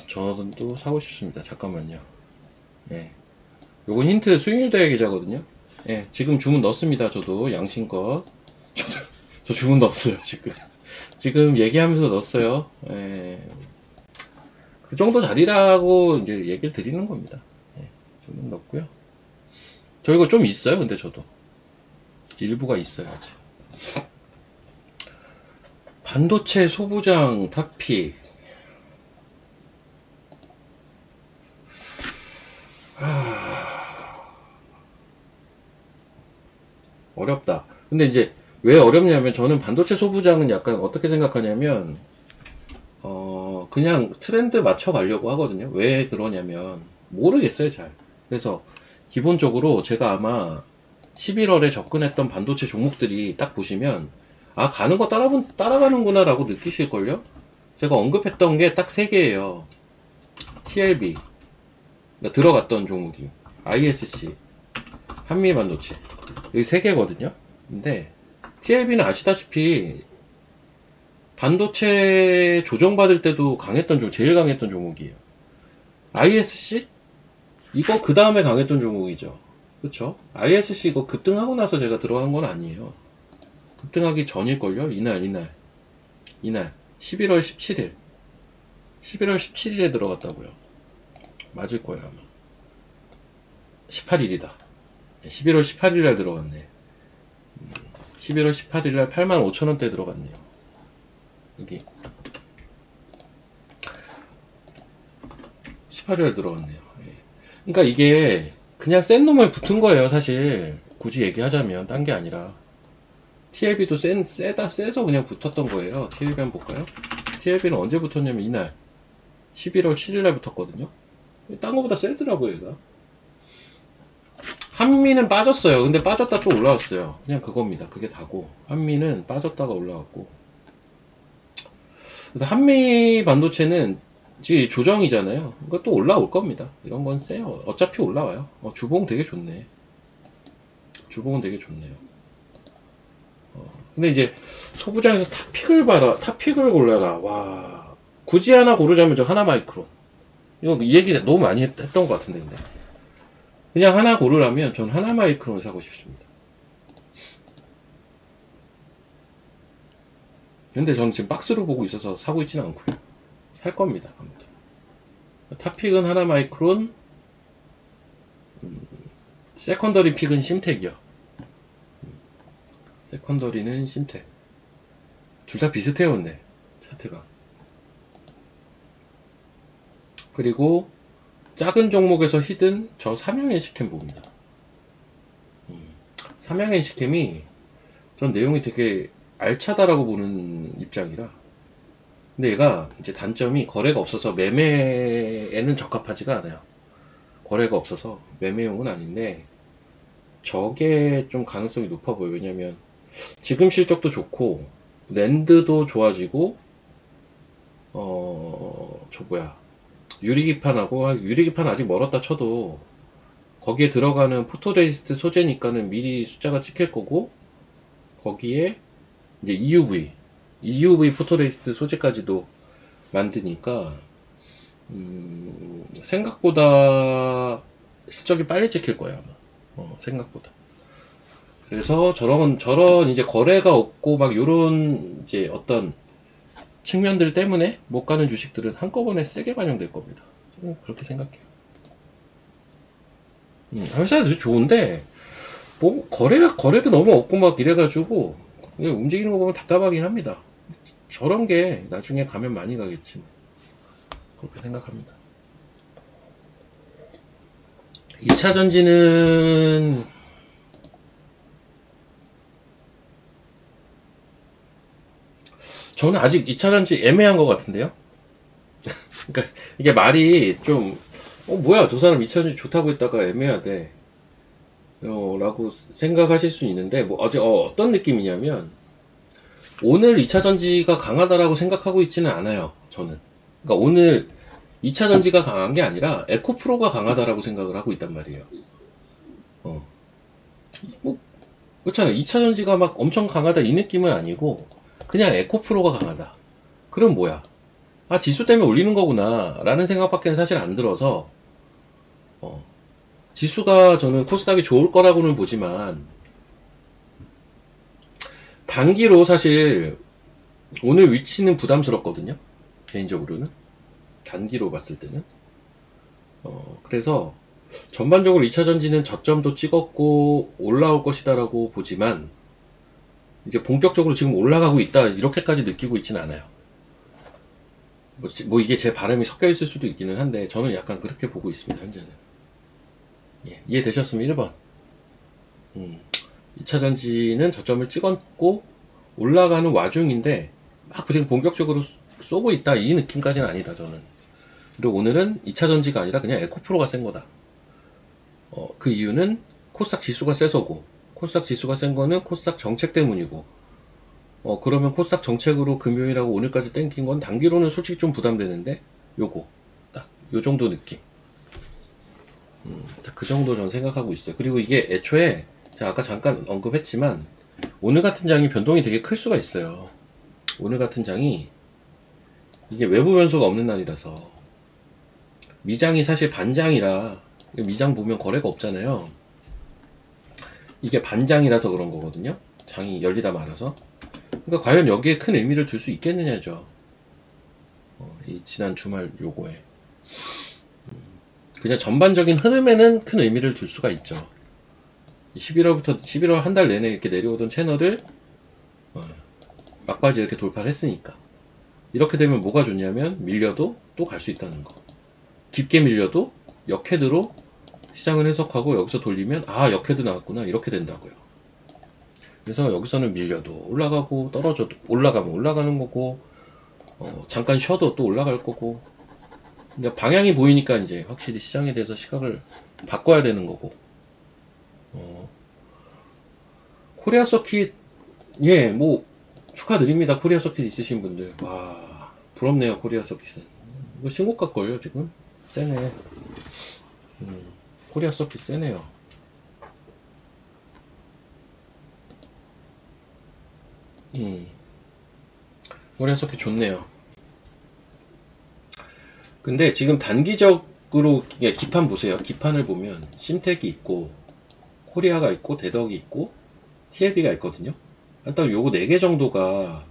저도 사고 싶습니다. 잠깐만요. 예. 요건 힌트 수익률 대회 계좌거든요. 예, 지금 주문 넣었습니다. 저도 양심껏. 저 주문 넣었어요. 지금 얘기하면서 넣었어요. 예. 그 정도 자리라고 이제 얘기를 드리는 겁니다. 예, 주문 넣었고요. 저 이거 좀 있어요. 근데 저도 일부가 있어요. 아직. 반도체 소부장 탑픽. 어렵다. 근데 이제 왜 어렵냐면, 저는 반도체 소부장은 약간 어떻게 생각하냐면, 그냥 트렌드 맞춰 가려고 하거든요. 왜 그러냐면 모르겠어요, 잘. 그래서 기본적으로 제가 아마 11월에 접근했던 반도체 종목들이 딱 보시면 가는 거 따라가는구나 라고 느끼실걸요. 제가 언급했던 게 딱 3개예요. TLB, 그러니까 들어갔던 종목이 ISC, 한미반도체, 여기 3개거든요. 근데 TLB는 아시다시피 반도체 조정받을 때도 제일 강했던 종목이에요. ISC? 이거 그 다음에 강했던 종목이죠. 그쵸? ISC 이거 급등하고 나서 제가 들어간 건 아니에요. 급등하기 전일걸요? 이날 11월 17일 11월 17일에 들어갔다고요. 맞을 거예요 아마. 18일이다. 11월 18일날 들어갔네. 11월 18일날 85,000원대 들어갔네요. 여기 18일날 들어갔네요. 그러니까 이게 그냥 센 놈에 붙은 거예요. 사실 굳이 얘기하자면 딴 게 아니라 TLB도 세서 그냥 붙었던 거예요. TLB 한번 볼까요? TLB는 언제 붙었냐면 이날 11월 7일날 붙었거든요. 딴 거보다 세더라고요 얘가. 한미는 빠졌어요. 근데 빠졌다 또 올라왔어요. 그냥 그겁니다. 그게 다고. 한미는 빠졌다가 올라왔고. 그래서 한미 반도체는 지금 조정이잖아요. 그러니까 또 올라올 겁니다. 이런 건 세요. 어차피 올라와요. 주봉 되게 좋네. 주봉은 되게 좋네요. 근데 이제 소부장에서 탑픽을 봐라. 탑픽을 골라라. 와. 굳이 하나 고르자면 저 하나 마이크로. 이거 이 얘기 너무 많이 했던 것 같은데, 근데. 그냥 하나 고르라면 전 하나 마이크론 사고 싶습니다. 근데 저는 지금 박스로 보고 있어서 사고 있지는 않고요. 살 겁니다. 아무튼. 탑픽은 하나 마이크론, 세컨더리 픽은 심텍이요. 세컨더리는 심텍. 둘 다 비슷해요, 근데 차트가. 그리고 작은 종목에서 히든 저 삼양NC캠 봅니다. 삼양NC캠이 전 내용이 되게 알차다라고 보는 입장이라. 근데 얘가 이제 단점이 거래가 없어서 매매에는 적합하지가 않아요. 거래가 없어서 매매용은 아닌데 저게 좀 가능성이 높아 보여요. 왜냐면 지금 실적도 좋고 랜드도 좋아지고 유리기판 아직 멀었다 쳐도 거기에 들어가는 포토레지스트 소재니까는 미리 숫자가 찍힐 거고 거기에 이제 EUV 포토레지스트 소재까지도 만드니까 생각보다 실적이 빨리 찍힐 거예요 아마. 생각보다. 그래서 저런 이제 거래가 없고 막 요런 이제 어떤 측면들 때문에 못 가는 주식들은 한꺼번에 세게 반영될 겁니다. 저는 그렇게 생각해요. 회사들이 좋은데 뭐 거래도 너무 없고 막 이래가지고 움직이는 거 보면 답답하긴 합니다. 저런 게 나중에 가면 많이 가겠지. 그렇게 생각합니다. 2차 전지는 저는 아직 2차 전지 애매한 것 같은데요. 그러니까 이게 말이 좀 뭐야 저 사람 2차 전지 좋다고 했다가 애매하대 라고 생각하실 수 있는데 어떤 느낌이냐면 오늘 2차 전지가 강하다라고 생각하고 있지는 않아요. 저는. 그러니까 오늘 2차 전지가 강한 게 아니라 에코프로가 강하다라고 생각을 하고 있단 말이에요. 그렇잖아요. 2차 전지가 막 엄청 강하다 이 느낌은 아니고 그냥 에코프로가 강하다. 그럼 뭐야? 지수 때문에 올리는 거구나 라는 생각밖에 사실 안 들어서 지수가 저는 코스닥이 좋을 거라고는 보지만 단기로 사실 오늘 위치는 부담스럽거든요. 개인적으로는 단기로 봤을 때는 그래서 전반적으로 2차 전지는 저점도 찍었고 올라올 것이다 라고 보지만 이제 본격적으로 지금 올라가고 있다 이렇게까지 느끼고 있지는 않아요. 뭐 이게 제 바람이 섞여 있을 수도 있기는 한데 저는 약간 그렇게 보고 있습니다. 현재는. 이해되셨으면 1번 2차 전지는 저점을 찍었고 올라가는 와중인데 막 지금 본격적으로 쏘고 있다 이 느낌까지는 아니다 저는. 그리고 오늘은 2차 전지가 아니라 그냥 에코프로가 센 거다. 그 이유는 코스닥 지수가 세서고 코스닥 지수가 센 거는 코스닥 정책 때문이고 그러면 코스닥 정책으로 금요일하고 오늘까지 땡긴 건 단기로는 솔직히 좀 부담되는데 요거 딱 요 정도 느낌. 그 정도 전 생각하고 있어요. 그리고 이게 애초에 제가 아까 잠깐 언급했지만 오늘 같은 장이 변동이 되게 클 수가 있어요. 오늘 같은 장이 이게 외부 변수가 없는 날이라서 미장이 사실 반장이라 미장 보면 거래가 없잖아요. 이게 반장이라서 그런 거거든요. 장이 열리다 말아서. 그러니까 과연 여기에 큰 의미를 둘 수 있겠느냐죠. 이 지난 주말 요거에 그냥 전반적인 흐름에는 큰 의미를 둘 수가 있죠. 11월 한 달 내내 이렇게 내려오던 채널을 막바지 이렇게 돌파를 했으니까 이렇게 되면 뭐가 좋냐면 밀려도 또 갈 수 있다는 거. 깊게 밀려도 역헤드로 시장을 해석하고 여기서 돌리면 역헤드 나왔구나 이렇게 된다고요. 그래서 여기서는 밀려도 올라가고 떨어져도 올라가면 올라가는 거고 잠깐 쉬어도 또 올라갈 거고 그러니까 방향이 보이니까 이제 확실히 시장에 대해서 시각을 바꿔야 되는 거고 코리아 서킷, 예, 뭐, 축하드립니다. 코리아 서킷 있으신 분들. 와, 부럽네요, 코리아 서킷은. 이거 신고가걸요, 지금? 세네. 코리아 서킷 세네요. 코리아 서킷 좋네요. 근데 지금 단기적으로, 기판 보세요. 기판을 보면, 심텍이 있고, 코리아가 있고, 대덕이 있고, TLB가 있거든요. 일단 요거 4개 정도가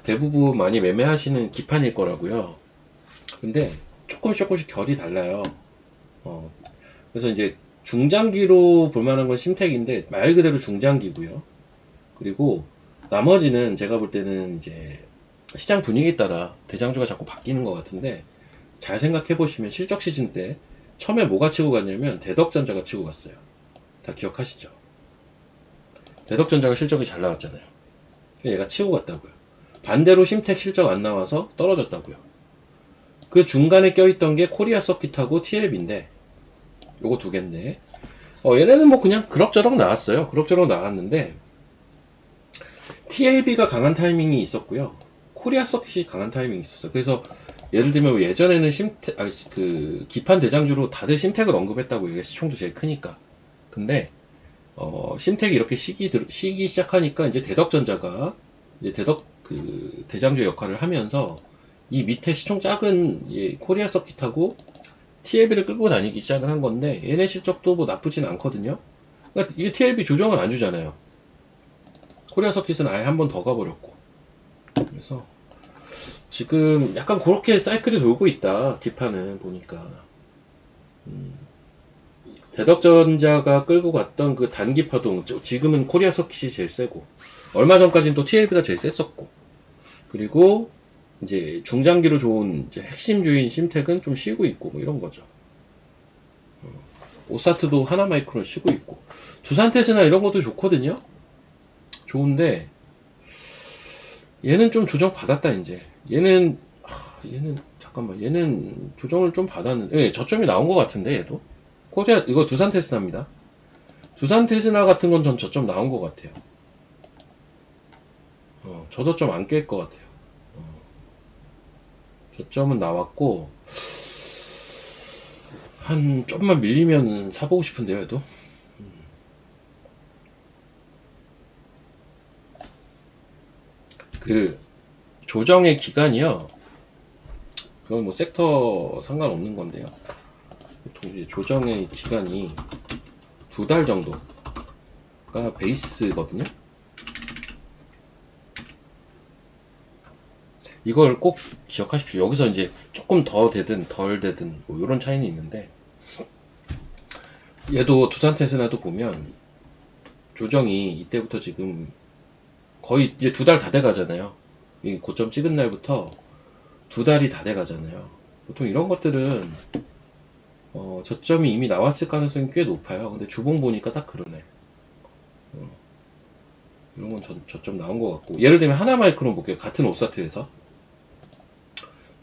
대부분 많이 매매하시는 기판일 거라고요. 근데 조금씩 결이 달라요. 그래서 이제 중장기로 볼만한 건 심텍인데 말 그대로 중장기고요. 그리고 나머지는 제가 볼 때는 이제 시장 분위기에 따라 대장주가 자꾸 바뀌는 것 같은데, 잘 생각해 보시면 실적 시즌 때 처음에 뭐가 치고 갔냐면 대덕전자가 치고 갔어요. 다 기억하시죠? 대덕전자가 실적이 잘 나왔잖아요. 얘가 치고 갔다고요. 반대로 심텍 실적 안 나와서 떨어졌다고요. 그 중간에 껴있던 게 코리아 서킷하고 TLB인데, 요거 2개인데, 얘네는 뭐 그냥 그럭저럭 나왔어요. 그럭저럭 나왔는데, TLB가 강한 타이밍이 있었고요. 코리아 서킷이 강한 타이밍이 있었어요. 그래서 예를 들면 예전에는 기판 대장주로 다들 심텍을 언급했다고. 이게 시총도 제일 크니까. 근데 심텍이 이렇게 쉬기 시작하니까 이제 대덕전자가 이제 대장주 역할을 하면서 이 밑에 시총 작은 코리아 서킷하고 TLB를 끌고 다니기 시작을 한 건데, 얘네 실적도 뭐 나쁘진 않거든요. 그러니까 이게 TLB 조정을 안 주잖아요. 코리아 서킷은 아예 한 번 더 가버렸고. 그래서 지금 약간 그렇게 사이클이 돌고 있다, 기판은 보니까. 대덕전자가 끌고 갔던 그 단기 파동, 지금은 코리아 서킷이 제일 세고, 얼마 전까지는 또 TLB가 제일 셌었고, 그리고 이제 중장기로 좋은 이제 핵심주인 심텍은 좀 쉬고 있고, 뭐 이런 거죠. 오사트도 하나마이크론 쉬고 있고, 두산테스나 이런 것도 좋거든요. 좋은데 얘는 좀 조정 받았다. 이제 얘는 잠깐만, 얘는 조정을 좀 받았는데, 예, 저점이 나온 것 같은데. 얘도 코리아, 이거 두산 테스나입니다. 두산 테스나 같은 건 전 저점 나온 것 같아요. 저저점 안 깰 것 같아요. 저점은 나왔고, 한 좀만 밀리면 사보고 싶은데요, 얘도. 그 조정의 기간이요, 그건 뭐 섹터 상관없는 건데요. 보통 이제 조정의 기간이 2달 정도가 베이스거든요. 이걸 꼭 기억하십시오. 여기서 이제 조금 더 되든 덜 되든 뭐 이런 차이는 있는데, 얘도 두산 테스나도 보면 조정이 이때부터 지금 거의 이제 2달 다 돼가잖아요. 이 고점 찍은 날부터 2달이 다 돼가잖아요. 보통 이런 것들은 저점이 이미 나왔을 가능성이 꽤 높아요. 근데 주봉 보니까 딱 그러네. 이런 건 저점 나온 것 같고, 예를 들면 하나마이크론 볼게요. 같은 오사트에서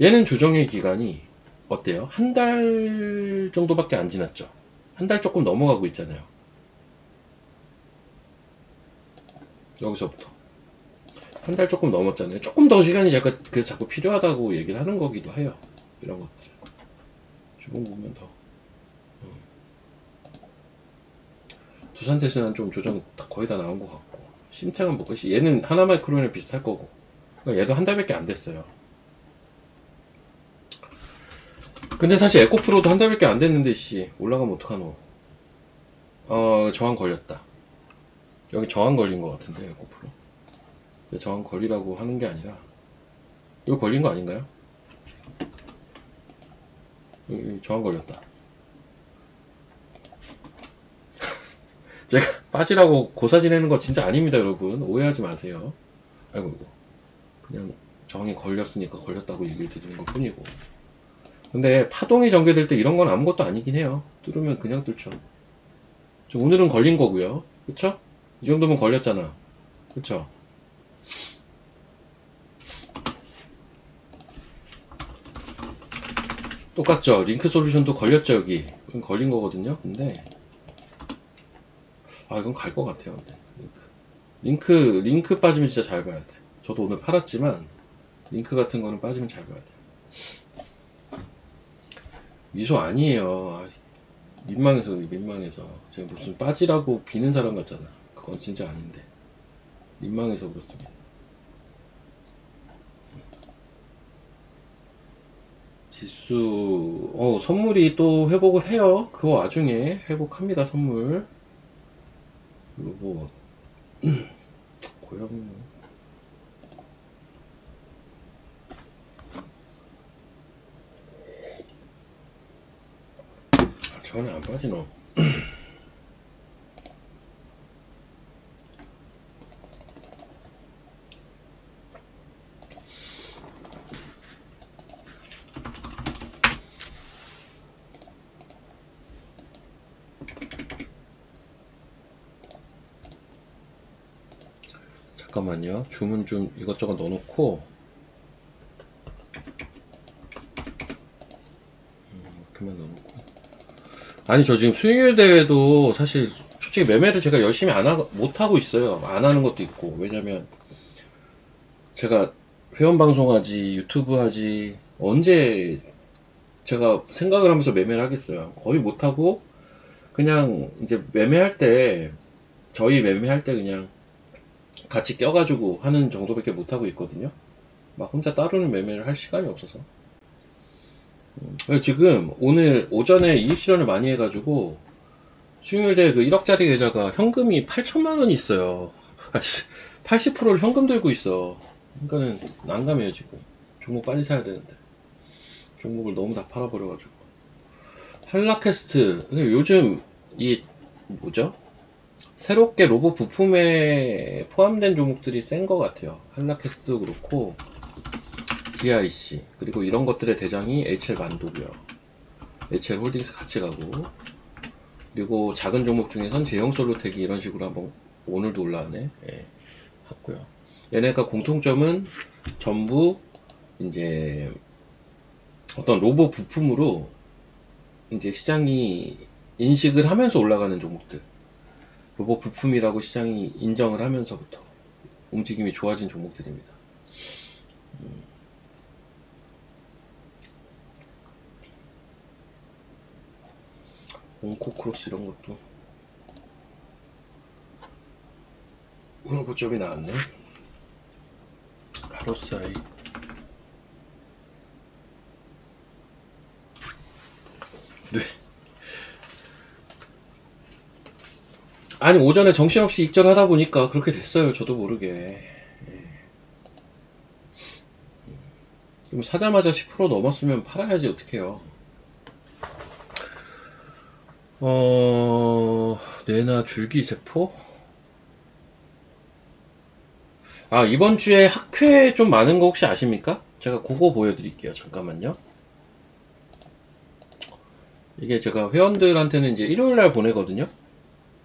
얘는 조정의 기간이 어때요? 1달 정도밖에 안 지났죠. 1달 조금 넘어가고 있잖아요. 여기서부터 1달 조금 넘었잖아요. 조금 더 시간이 그래서 자꾸 필요하다고 얘기를 하는 거기도 해요. 이런 것들 주봉 보면 더. 두산테스는 좀 조정 거의 다 나온 것 같고, 심텍은 뭐 얘는 하나마이크론이랑 비슷할 거고, 그러니까 얘도 1달밖에 안 됐어요. 근데 사실 에코프로도 1달밖에 안 됐는데 올라가면 어떡하노. 저항 걸렸다. 여기 저항 걸린 것 같은데, 에코프로. 저항 걸리라고 하는 게 아니라 이거 걸린 거 아닌가요? 여기 저항 걸렸다. 제가 빠지라고 고사 지내는 거 진짜 아닙니다, 여러분. 오해하지 마세요. 아이고, 그냥 저항이 걸렸으니까 걸렸다고 얘기를 드리는 것 뿐이고. 근데 파동이 전개될 때 이런 건 아무것도 아니긴 해요. 뚫으면 그냥 뚫죠. 오늘은 걸린 거고요. 그쵸? 이 정도면 걸렸잖아. 그쵸? 똑같죠? 링크 솔루션도 걸렸죠, 여기. 걸린 거거든요. 근데 아, 이건 갈 것 같아요. 근데 링크 빠지면 진짜 잘 봐야 돼. 저도 오늘 팔았지만 링크 같은 거는 빠지면 잘 봐야 돼. 미소 아니에요. 아, 민망해서 제가 무슨 빠지라고 비는 사람 같잖아. 그건 진짜 아닌데 민망해서 그렇습니다. 지수 선물이 또 회복을 해요. 그 와중에 회복합니다. 선물. 그리고 뭐 고양이 전에 안 빠지노. 잠깐만요. 주문 좀 이것저것 넣어놓고 이렇게만 넣어놓고. 아니 저 지금 수익률 대회도 사실 솔직히 매매를 제가 열심히 못하고 있어요. 안 하는 것도 있고. 왜냐면 제가 회원 방송하지 유튜브 하지 언제 제가 생각을 하면서 매매를 하겠어요. 거의 못하고 그냥 이제 매매할 때 저희 매매할 때 그냥 같이 껴가지고 하는 정도밖에 못하고 있거든요. 막 혼자 따로는 매매를 할 시간이 없어서. 지금 오늘 오전에 이익 실현을 많이 해가지고 수익률대 그 1억짜리 계좌가 현금이 8천만 원이 있어요. 80%를 현금 들고 있어. 그러니까는 난감해요 지금. 종목 빨리 사야 되는데 종목을 너무 다 팔아버려가지고. 한라캐스트 요즘 이 뭐죠? 새롭게 로봇 부품에 포함된 종목들이 센 것 같아요. 한라캐스트도 그렇고 DIC 그리고 이런 것들의 대장이 HL 만도고요. HL 홀딩스 같이 가고, 그리고 작은 종목 중에선 제형솔로텍이 이런 식으로 한번 오늘도 올라왔네. 예, 했고요. 얘네가 공통점은 전부 이제 어떤 로봇 부품으로 이제 시장이 인식을 하면서 올라가는 종목들. 로봇 부품이라고 시장이 인정을 하면서부터 움직임이 좋아진 종목들입니다. 온코크로스 이런 것도 오늘 고점이 나왔네. 카로사이 네. 아니 오전에 정신없이 익절하다 보니까 그렇게 됐어요. 저도 모르게. 지금 사자마자 10% 넘었으면 팔아야지 어떡해요. 뇌나 줄기세포? 아, 이번 주에 학회 좀 많은 거 혹시 아십니까? 제가 그거 보여드릴게요. 잠깐만요. 이게 제가 회원들한테는 이제 일요일날 보내거든요.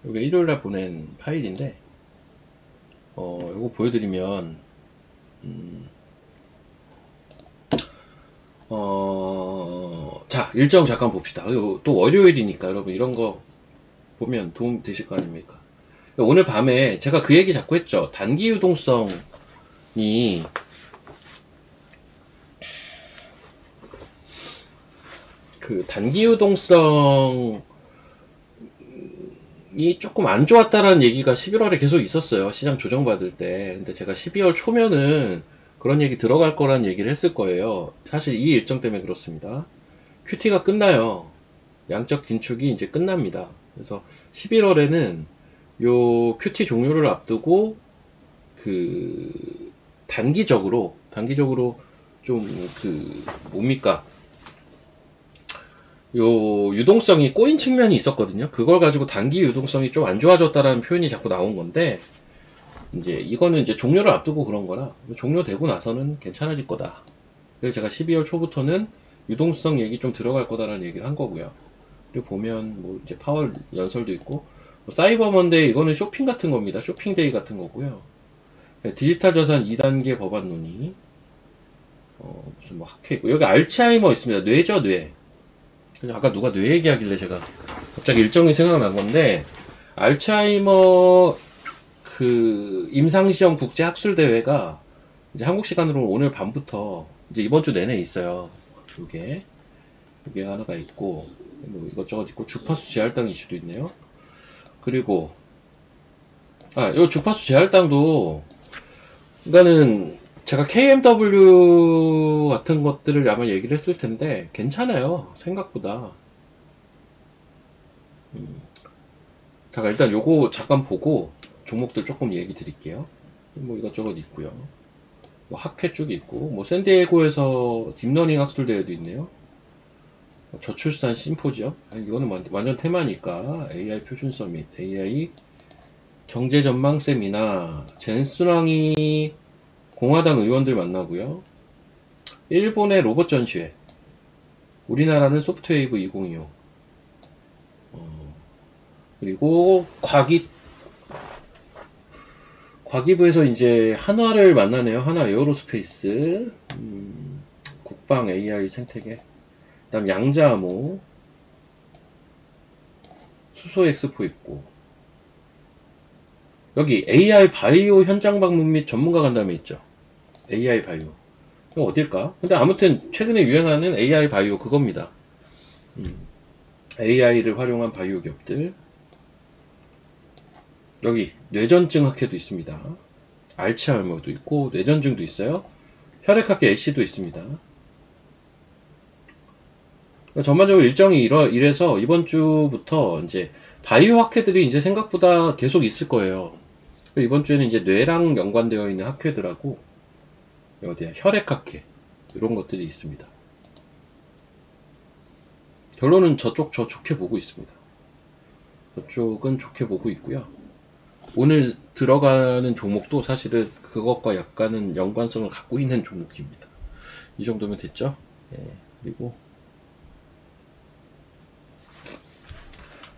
이게 일요일날 보낸 파일인데, 이거 보여드리면, 자, 일정 잠깐 봅시다. 그리고 또 월요일이니까 여러분 이런 거 보면 도움 되실 거 아닙니까? 오늘 밤에 제가 그 얘기 자꾸 했죠. 단기 유동성이 그 단기 유동성이 조금 안 좋았다라는 얘기가 11월에 계속 있었어요. 시장 조정받을 때. 근데 제가 12월 초면은 그런 얘기 들어갈 거라는 얘기를 했을 거예요. 사실 이 일정 때문에 그렇습니다. QT가 끝나요. 양적 긴축이 이제 끝납니다. 그래서 11월에는 요 QT 종료를 앞두고 그 단기적으로 좀 그 뭡니까? 요 유동성이 꼬인 측면이 있었거든요. 그걸 가지고 단기 유동성이 좀 안 좋아졌다라는 표현이 자꾸 나온 건데, 이제 이거는 이제 종료를 앞두고 그런 거라 종료되고 나서는 괜찮아질 거다. 그래서 제가 12월 초부터는 유동성 얘기 좀 들어갈 거다라는 얘기를 한 거고요. 그리고 보면 뭐 이제 파월 연설도 있고, 뭐 사이버먼데이 이거는 쇼핑 같은 겁니다. 쇼핑데이 같은 거고요. 네, 디지털 자산 2단계 법안 논의, 무슨 뭐 학회 있고, 여기 알츠하이머 있습니다. 뇌죠, 뇌. 아까 누가 뇌 얘기하길래 제가 갑자기 일정이 생각난 건데, 알츠하이머 그 임상시험 국제 학술 대회가 이제 한국 시간으로 오늘 밤부터 이제 이번 주 내내 있어요. 이게 하나가 있고 뭐 이것저것 있고 주파수 재할당 이슈도 있네요. 그리고 요 주파수 재할당도 그러니까는 제가 KMW 같은 것들을 아마 얘기를 했을 텐데 괜찮아요. 생각보다. 잠깐 일단 요거 잠깐 보고 종목들 조금 얘기 드릴게요. 뭐 이것저것 있고요. 뭐 학회 쭉 있고 뭐 샌디에고에서 딥러닝 학술 대회도 있네요. 저출산 심포지엄 이거는 완전 테마니까 AI 표준 서밋, AI 경제 전망 세미나, 젠스랑이 공화당 의원들 만나고요. 일본의 로봇 전시회, 우리나라는 소프트웨이브 2025. 그리고 과기부에서 이제 한화를 만나네요. 한화 에어로스페이스, 국방 AI 생태계, 그다음 양자암호, 수소 엑스포 있고, 여기 AI 바이오 현장 방문 및 전문가 간담회 있죠. AI 바이오. 이거 어딜까? 근데 아무튼 최근에 유행하는 AI 바이오 그겁니다. AI를 활용한 바이오 기업들. 여기 뇌전증 학회도 있습니다. 알츠하이머도 있고 뇌전증도 있어요. 혈액학회 애쉬도 있습니다. 전반적으로 일정이 이래서 이번 주부터 이제 바이오 학회들이 이제 생각보다 계속 있을 거예요. 이번 주에는 이제 뇌랑 연관되어 있는 학회들하고 어디야 혈액학회 이런 것들이 있습니다. 결론은 저 좋게 보고 있습니다. 저쪽은 좋게 보고 있고요. 오늘 들어가는 종목도 사실은 그것과 약간은 연관성을 갖고 있는 종목입니다. 이 정도면 됐죠? 예, 그리고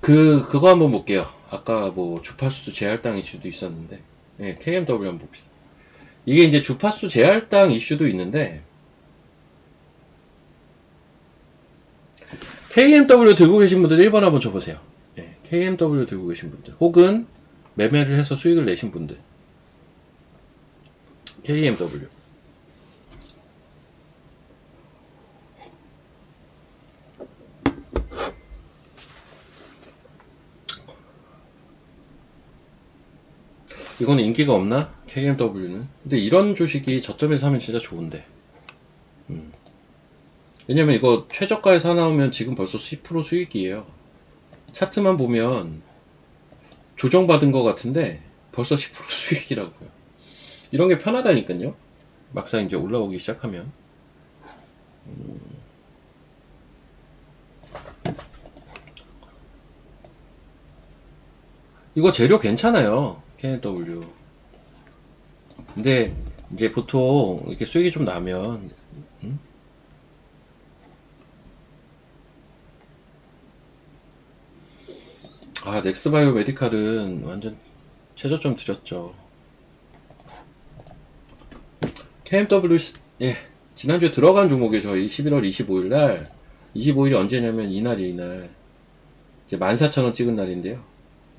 그거 한번 볼게요. 아까 뭐 주파수 재할당 이슈도 있었는데, 예, KMW 한번 봅시다. 이게 이제 주파수 재할당 이슈도 있는데, KMW 들고 계신 분들 1번 한번 줘보세요. 예, KMW 들고 계신 분들, 혹은 매매를 해서 수익을 내신 분들. KMW. 이거는 인기가 없나? KMW는. 근데 이런 주식이 저점에서 사면 진짜 좋은데. 왜냐면 이거 최저가에 사나오면 지금 벌써 10% 수익이에요. 차트만 보면 조정받은 것 같은데 벌써 10% 수익이라고요. 이런 게 편하다니까요. 막상 이제 올라오기 시작하면. 이거 재료 괜찮아요. KMW. 근데 이제 보통 이렇게 수익이 좀 나면 넥스바이오 메디칼은 완전 최저점 드렸죠. KMW 예, 지난주에 들어간 종목이 저희 11월 25일날 25일이 언제냐면 이날이 이날 이제 14,000원 찍은 날인데요.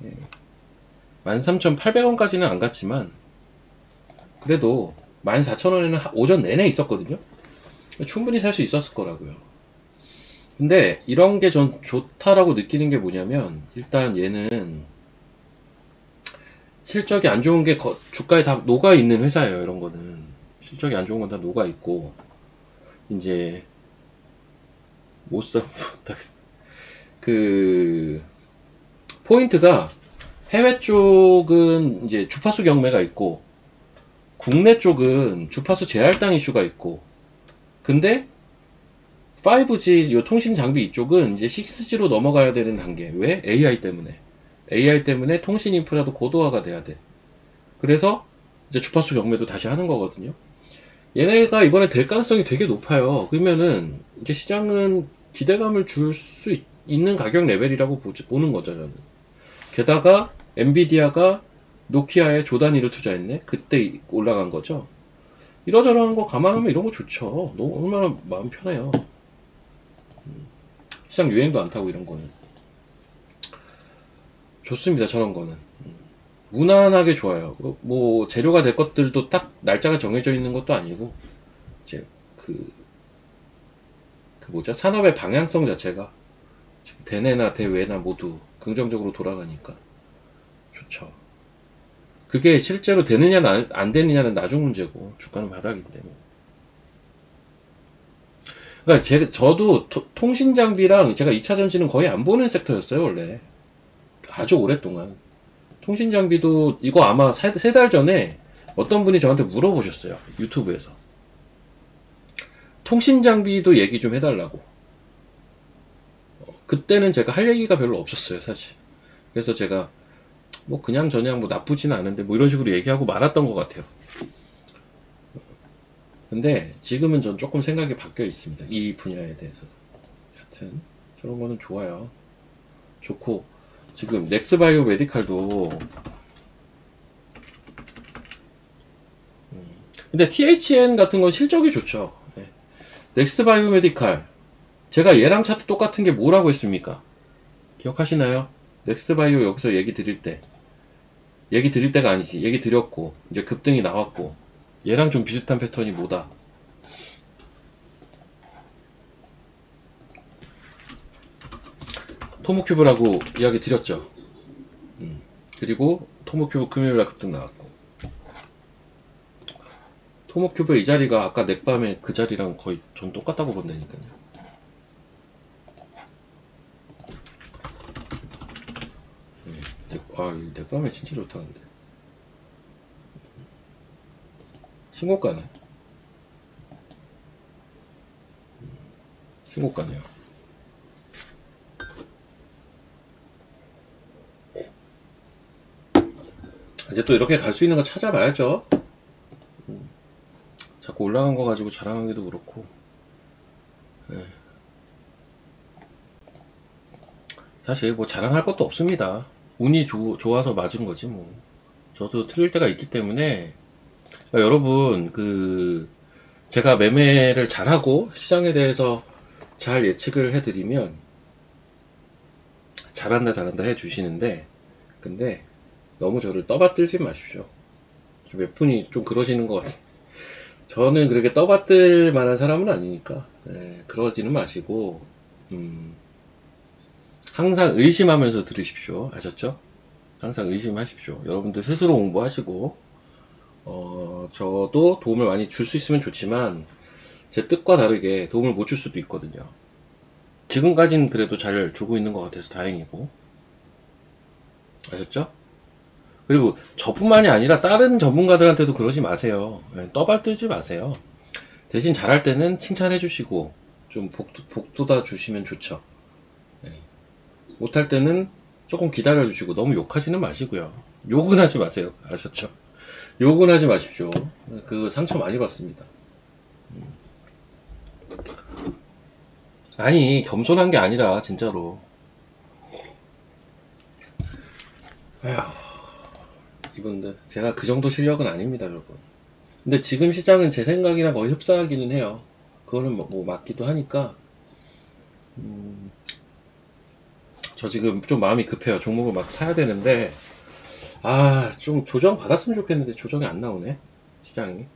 예. 13,800원까지는 안 갔지만 그래도 14,000원에는 오전 내내 있었거든요. 충분히 살 수 있었을 거라고요. 근데 이런 게 전 좋다라고 느끼는 게 뭐냐면 일단 얘는 실적이 안 좋은 게 주가에 다 녹아 있는 회사예요. 이런 거는 실적이 안 좋은 건 다 녹아 있고 이제 못 사. 그 포인트가 해외 쪽은 이제 주파수 경매가 있고 국내 쪽은 주파수 재할당 이슈가 있고 근데 5G 요 통신 장비 이쪽은 이제 6G로 넘어가야 되는 단계. 왜? AI 때문에. AI 때문에 통신 인프라도 고도화가 돼야 돼. 그래서 이제 주파수 경매도 다시 하는 거거든요. 얘네가 이번에 될 가능성이 되게 높아요. 그러면은 이제 시장은 기대감을 줄 수 있는 가격 레벨이라고 보는 거죠, 저는. 게다가 엔비디아가 노키아에 조 단위를 투자했네. 그때 올라간 거죠. 이러저러한 거 감안하면 이런 거 좋죠. 너무 얼마나 마음 편해요. 시장 유행도 안 타고 이런 거는. 좋습니다. 저런 거는. 무난하게 좋아요. 뭐 재료가 될 것들도 딱 날짜가 정해져 있는 것도 아니고 이제 그 뭐죠? 산업의 방향성 자체가 지금 대내나 대외나 모두 긍정적으로 돌아가니까 좋죠. 그게 실제로 되느냐 안 되느냐는 나중 문제고 주가는 바닥인데 뭐. 그러니까 저도 통신 장비랑 제가 2차 전지는 거의 안 보는 섹터였어요 원래. 아주 오랫동안. 통신 장비도 이거 아마 3달 전에 어떤 분이 저한테 물어보셨어요. 유튜브에서. 통신 장비도 얘기 좀 해달라고. 그때는 제가 할 얘기가 별로 없었어요, 사실. 그래서 제가 뭐 그냥 저냥 뭐 나쁘지는 않은데 뭐 이런 식으로 얘기하고 말았던 것 같아요. 근데 지금은 전 조금 생각이 바뀌어 있습니다. 이 분야에 대해서. 여튼 저런 거는 좋아요. 좋고 지금 넥스바이오 메디칼도 근데 THN 같은 건 실적이 좋죠. 네. 넥스바이오 메디칼 제가 얘랑 차트 똑같은 게 뭐라고 했습니까? 기억하시나요? 넥스바이오 여기서 얘기 드릴 때가 아니지. 얘기 드렸고 이제 급등이 나왔고 얘랑 좀 비슷한 패턴이 뭐다. 토모큐브라고 이야기 드렸죠. 그리고 토모큐브 금요일날 급등 나왔고 토모큐브의 이 자리가 아까 넷밤의 그 자리랑 거의 전 똑같다고 본다니까요. 넷밤에 진짜 좋다는데 신고가네. 신고가네요. 이제 또 이렇게 갈 수 있는 거 찾아봐야죠. 자꾸 올라간 거 가지고 자랑하기도 그렇고. 네. 사실 뭐 자랑할 것도 없습니다. 운이 좋아서 맞은 거지 뭐. 저도 틀릴 때가 있기 때문에 그러니까 여러분 제가 매매를 잘하고 시장에 대해서 잘 예측을 해드리면 잘한다 해주시는데 근데 너무 저를 떠받들지 마십시오. 몇 분이 좀 그러시는 것 같아요. 저는 그렇게 떠받들 만한 사람은 아니니까 그러지는 마시고 항상 의심하면서 들으십시오. 아셨죠? 항상 의심하십시오. 여러분들 스스로 공부하시고 저도 도움을 많이 줄 수 있으면 좋지만 제 뜻과 다르게 도움을 못 줄 수도 있거든요. 지금까지는 그래도 잘 주고 있는 것 같아서 다행이고 아셨죠? 그리고 저뿐만이 아니라 다른 전문가들한테도 그러지 마세요. 떠받들지 마세요. 대신 잘할 때는 칭찬해 주시고 좀 복돋아 주시면 좋죠. 못할 때는 조금 기다려 주시고 너무 욕하지는 마시고요. 욕은 하지 마세요. 아셨죠? 욕은 하지 마십시오. 그 상처 많이 받습니다. 아니 겸손한 게 아니라 진짜로 아휴 이분들 제가 그 정도 실력은 아닙니다 여러분. 근데 지금 시장은 제 생각이랑 거의 흡사하기는 해요. 그거는 뭐 맞기도 하니까 저 지금 좀 마음이 급해요. 종목을 막 사야 되는데 좀 조정 받았으면 좋겠는데 조정이 안 나오네 시장이.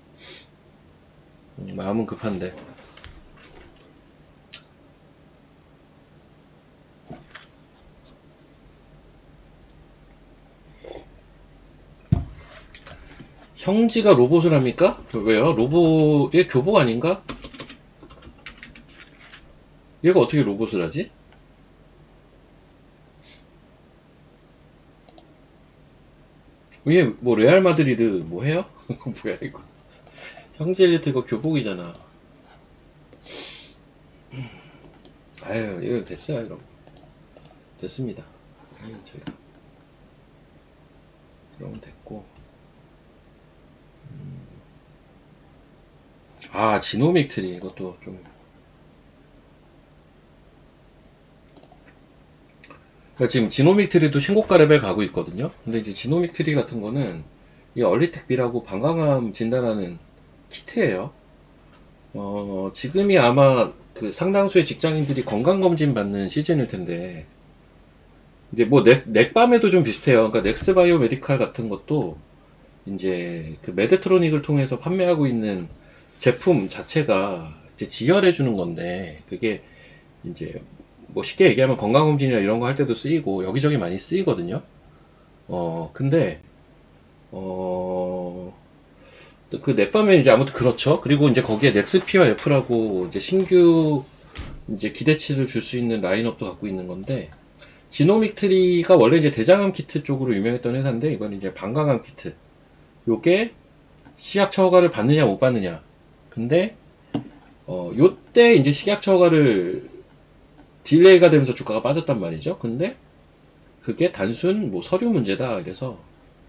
마음은 급한데 형지가 로봇을 합니까? 왜요? 얘 교복 아닌가? 얘가 어떻게 로봇을 하지? 얘 뭐 레알 마드리드 뭐 해요? 뭐야 이거? 형제 엘리트 이거 교복이잖아. 아유 이거 됐어요 이러면 됐습니다. 이러면 됐고 지노믹 트리 이것도 좀 그러니까 지금 지노믹 트리도 신고가 레벨 가고 있거든요. 근데 이제 지노믹 트리 같은 거는 이 얼리텍비라고 방광암 진단하는 키트예요. 지금이 아마 그 상당수의 직장인들이 건강검진 받는 시즌일 텐데 이제 뭐 넥밤에도 좀 비슷해요. 그러니까 넥스 바이오 메디칼 같은 것도 이제 그 메드트로닉을 통해서 판매하고 있는 제품 자체가 이제 지혈해 주는 건데, 그게 이제 뭐 쉽게 얘기하면 건강검진이나 이런 거 할 때도 쓰이고 여기저기 많이 쓰이거든요. 근데 그 넥밤에 이제 아무튼 그렇죠. 그리고 이제 거기에 넥스피어 F라고 이제 신규 이제 기대치를 줄 수 있는 라인업도 갖고 있는 건데, 지노믹트리가 원래 이제 대장암 키트 쪽으로 유명했던 회사인데, 이건 이제 방광암 키트. 요게 식약처 허가를 받느냐 못 받느냐. 근데 요때 이제 식약처 허가를 딜레이가 되면서 주가가 빠졌단 말이죠. 근데 그게 단순 뭐 서류 문제다. 이래서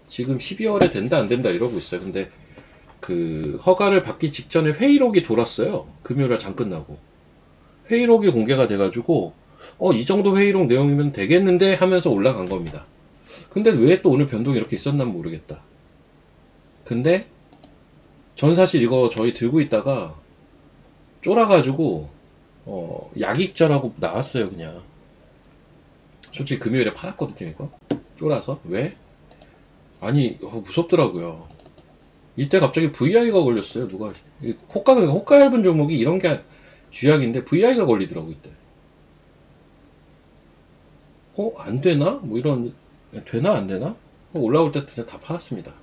지금 12월에 된다 안 된다 이러고 있어요. 근데 그 허가를 받기 직전에 회의록이 돌았어요. 금요일에 장 끝나고 회의록이 공개가 돼가지고 이 정도 회의록 내용이면 되겠는데 하면서 올라간 겁니다. 근데 왜 또 오늘 변동이 이렇게 있었나 모르겠다. 근데 전 사실 이거 저희 들고 있다가 쫄아가지고 약익절하고 나왔어요. 그냥 솔직히 금요일에 팔았거든요. 이거 쫄아서. 왜? 아니 무섭더라고요. 이때 갑자기 VI가 걸렸어요. 누가 호가 얇은 종목이 이런 게 쥐약인데 VI가 걸리더라고 이때. 안 되나? 뭐 이런, 되나 안 되나? 올라올 때 진짜 다 팔았습니다.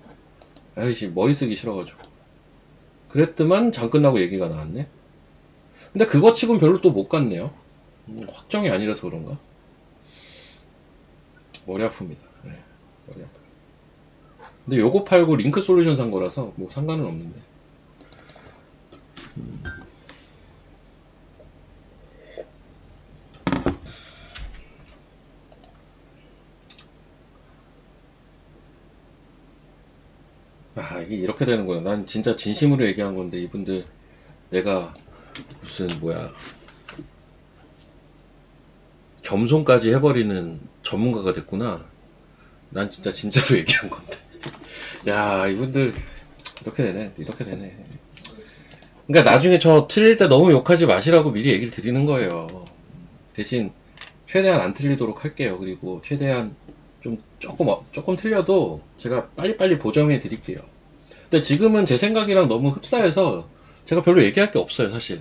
아이씨 머리 쓰기 싫어가지고. 그랬더만 장 끝나고 얘기가 나왔네. 근데 그거 치곤 별로 또 못 갔네요. 확정이 아니라서 그런가? 머리 아픕니다. 네, 머리 아파요. 근데 요거 팔고 링크 솔루션 산 거라서 뭐 상관은 없는데. 이게 이렇게 되는구나. 난 진짜 진심으로 얘기한 건데 이분들 내가 무슨 뭐야 겸손까지 해버리는 전문가가 됐구나. 난 진짜 진짜로 얘기한 건데. 야, 이분들 이렇게 되네. 이렇게 되네. 그러니까 나중에 저 틀릴 때 너무 욕하지 마시라고 미리 얘기를 드리는 거예요. 대신 최대한 안 틀리도록 할게요. 그리고 최대한 좀 조금 틀려도 제가 빨리빨리 보정해 드릴게요. 근데 지금은 제 생각이랑 너무 흡사해서 제가 별로 얘기할 게 없어요, 사실.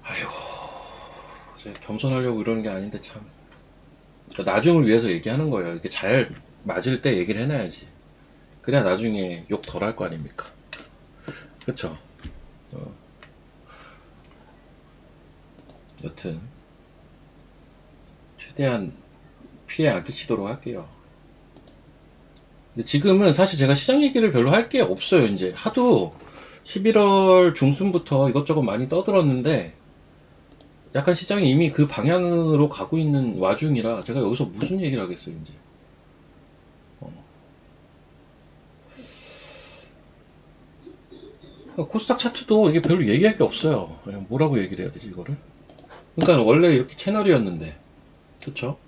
아이고, 제가 겸손하려고 이러는 게 아닌데 참. 그러니까 나중을 위해서 얘기하는 거예요. 이렇게 잘 맞을 때 얘기를 해놔야지. 그래야 나중에 욕 덜 할 거 아닙니까? 그쵸? 여튼 최대한 피해 안 끼치도록 할게요. 근데 지금은 사실 제가 시장 얘기를 별로 할 게 없어요. 이제 하도 11월 중순부터 이것저것 많이 떠들었는데 약간 시장이 이미 그 방향으로 가고 있는 와중이라 제가 여기서 무슨 얘기를 하겠어요. 이제 코스닥 차트도 이게 별로 얘기할 게 없어요. 뭐라고 얘기를 해야 되지 이거를? 그러니까 원래 이렇게 채널이었는데, 그쵸?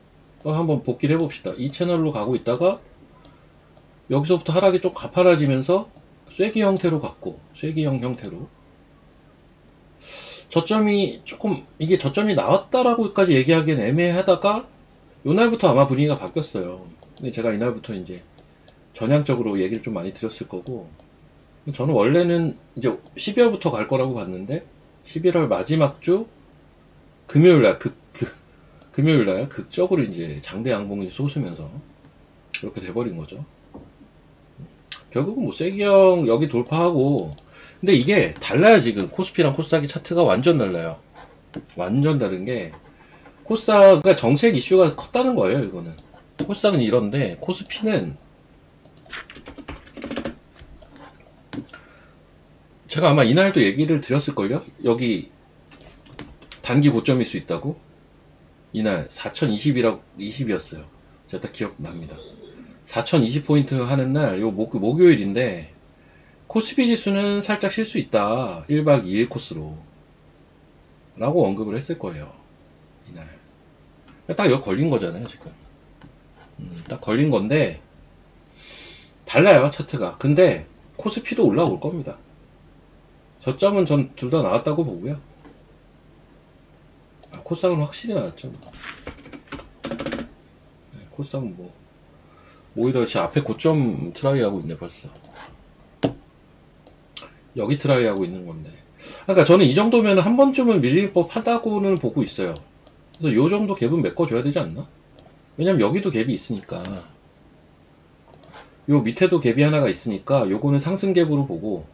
한번 복귀를 해봅시다. 이 채널로 가고 있다가 여기서부터 하락이 좀 가파라지면서 쐐기 형태로 갔고, 쐐기형 형태로 저점이 조금, 이게 저점이 나왔다라고까지 얘기하기엔 애매하다가 요날부터 아마 분위기가 바뀌었어요. 근데 제가 이날부터 이제 전향적으로 얘기를 좀 많이 드렸을 거고, 저는 원래는 이제 12월부터 갈 거라고 봤는데 11월 마지막 주 금요일날 금요일날 극적으로 이제 장대 양봉이 솟으면서 그렇게 돼버린 거죠. 결국은 뭐 쐐기형 여기 돌파하고, 근데 이게 달라요. 지금 코스피랑 코스닥이 차트가 완전 달라요. 완전 다른 게 코스닥가 정책 이슈가 컸다는 거예요. 이거는 코스닥은 이런데 코스피는 제가 아마 이날도 얘기를 드렸을걸요? 여기 단기 고점일 수 있다고? 이날 4020이었어요. 제가 딱 기억납니다. 4020포인트 하는 날, 요 목요일인데, 코스피 지수는 살짝 쉴 수 있다. 1박 2일 코스로. 라고 언급을 했을 거예요. 이날. 딱 여기 걸린 거잖아요, 지금. 딱 걸린 건데, 달라요, 차트가. 근데, 코스피도 올라올 겁니다. 저점은 전 둘 다 나왔다고 보고요. 코스닥은 확실히 나왔죠. 네, 코스닥은 뭐 오히려 제 앞에 고점 트라이 하고 있네 벌써. 여기 트라이 하고 있는 건데. 그러니까 저는 이 정도면 한 번쯤은 밀릴 법하다고는 보고 있어요. 그래서 요 정도 갭은 메꿔줘야 되지 않나? 왜냐면 여기도 갭이 있으니까. 요 밑에도 갭이 하나가 있으니까 요거는 상승 갭으로 보고,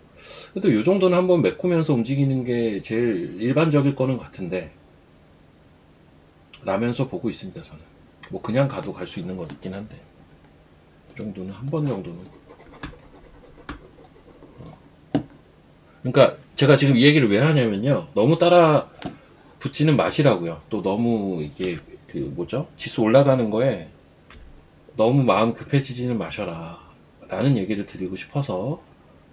그래도 요 정도는 한번 메꾸면서 움직이는 게 제일 일반적일 거는 같은데 라면서 보고 있습니다. 저는 뭐 그냥 가도 갈 수 있는 것 같긴 한데 이 정도는 한 번 정도는. 그러니까 제가 지금 이 얘기를 왜 하냐면요, 너무 따라 붙지는 마시라고요. 또 너무 이게 그 뭐죠, 지수 올라가는 거에 너무 마음 급해지지는 마셔라 라는 얘기를 드리고 싶어서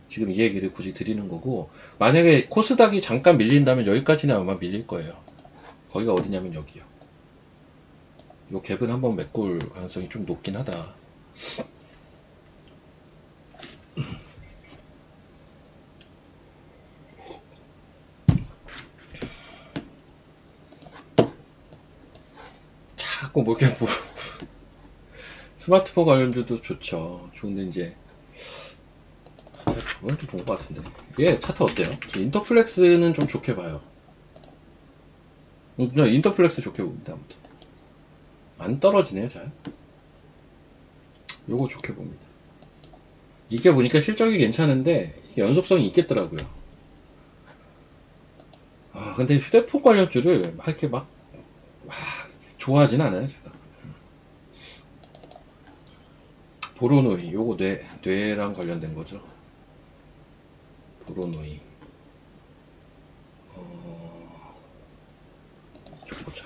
지금 이 얘기를 굳이 드리는 거고, 만약에 코스닥이 잠깐 밀린다면 여기까지는 아마 밀릴 거예요. 거기가 어디냐면 여기요. 요 갭은 한번 메꿀 가능성이 좀 높긴 하다. 자꾸 뭐 이렇게 뭐 스마트폰 관련주도 좋죠. 좋은데 이제 저번에도 본 것 같은데 얘 차트 어때요? 저 인터플렉스는 좀 좋게 봐요. 인터플렉스 좋게 봅니다. 아무튼 안 떨어지네요. 잘 요거 좋게 봅니다. 이게 보니까 실적이 괜찮은데 연속성이 있겠더라고요. 아 근데 휴대폰 관련주를 막 이렇게 막 좋아하진 않아요 제가. 보로노이 요거 뇌랑 관련된 거죠. 보로노이 좀 보자.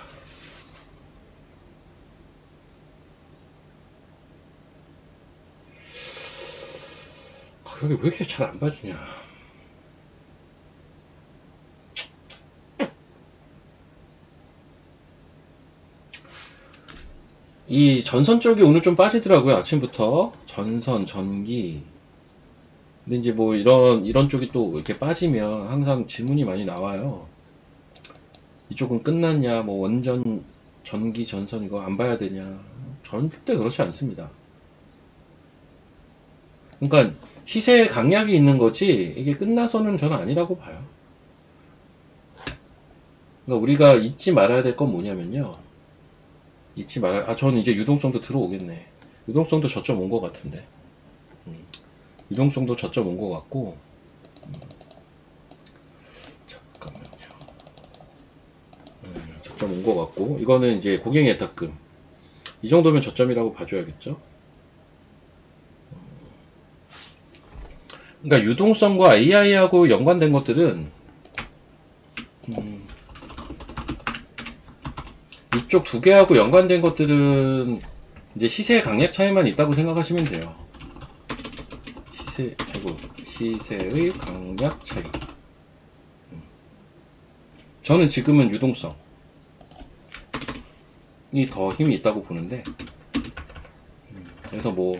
가격이 왜 이렇게 잘 안 빠지냐. 이 전선 쪽이 오늘 좀 빠지더라고요. 아침부터 전선, 전기. 근데 이제 뭐 이런 쪽이 또 이렇게 빠지면 항상 질문이 많이 나와요. 이쪽은 끝났냐, 뭐 원전, 전기, 전선 이거 안 봐야 되냐. 절대 그렇지 않습니다. 그러니까 시세에 강약이 있는 거지 이게 끝나서는 저는 아니라고 봐요. 그러니까 우리가 잊지 말아야 될 건 뭐냐면요. 저는 이제 유동성도 들어오겠네. 유동성도 저점 온 것 같은데. 유동성도 저점 온 것 같고. 잠깐만요. 저점 온 것 같고. 이거는 이제 고객 예탁금. 이 정도면 저점이라고 봐줘야겠죠. 그러니까 유동성과 AI하고 연관된 것들은 이쪽 두 개하고 연관된 것들은 이제 시세의 강약 차이만 있다고 생각하시면 돼요. 시세의 강약 차이. 저는 지금은 유동성이 더 힘이 있다고 보는데, 그래서 뭐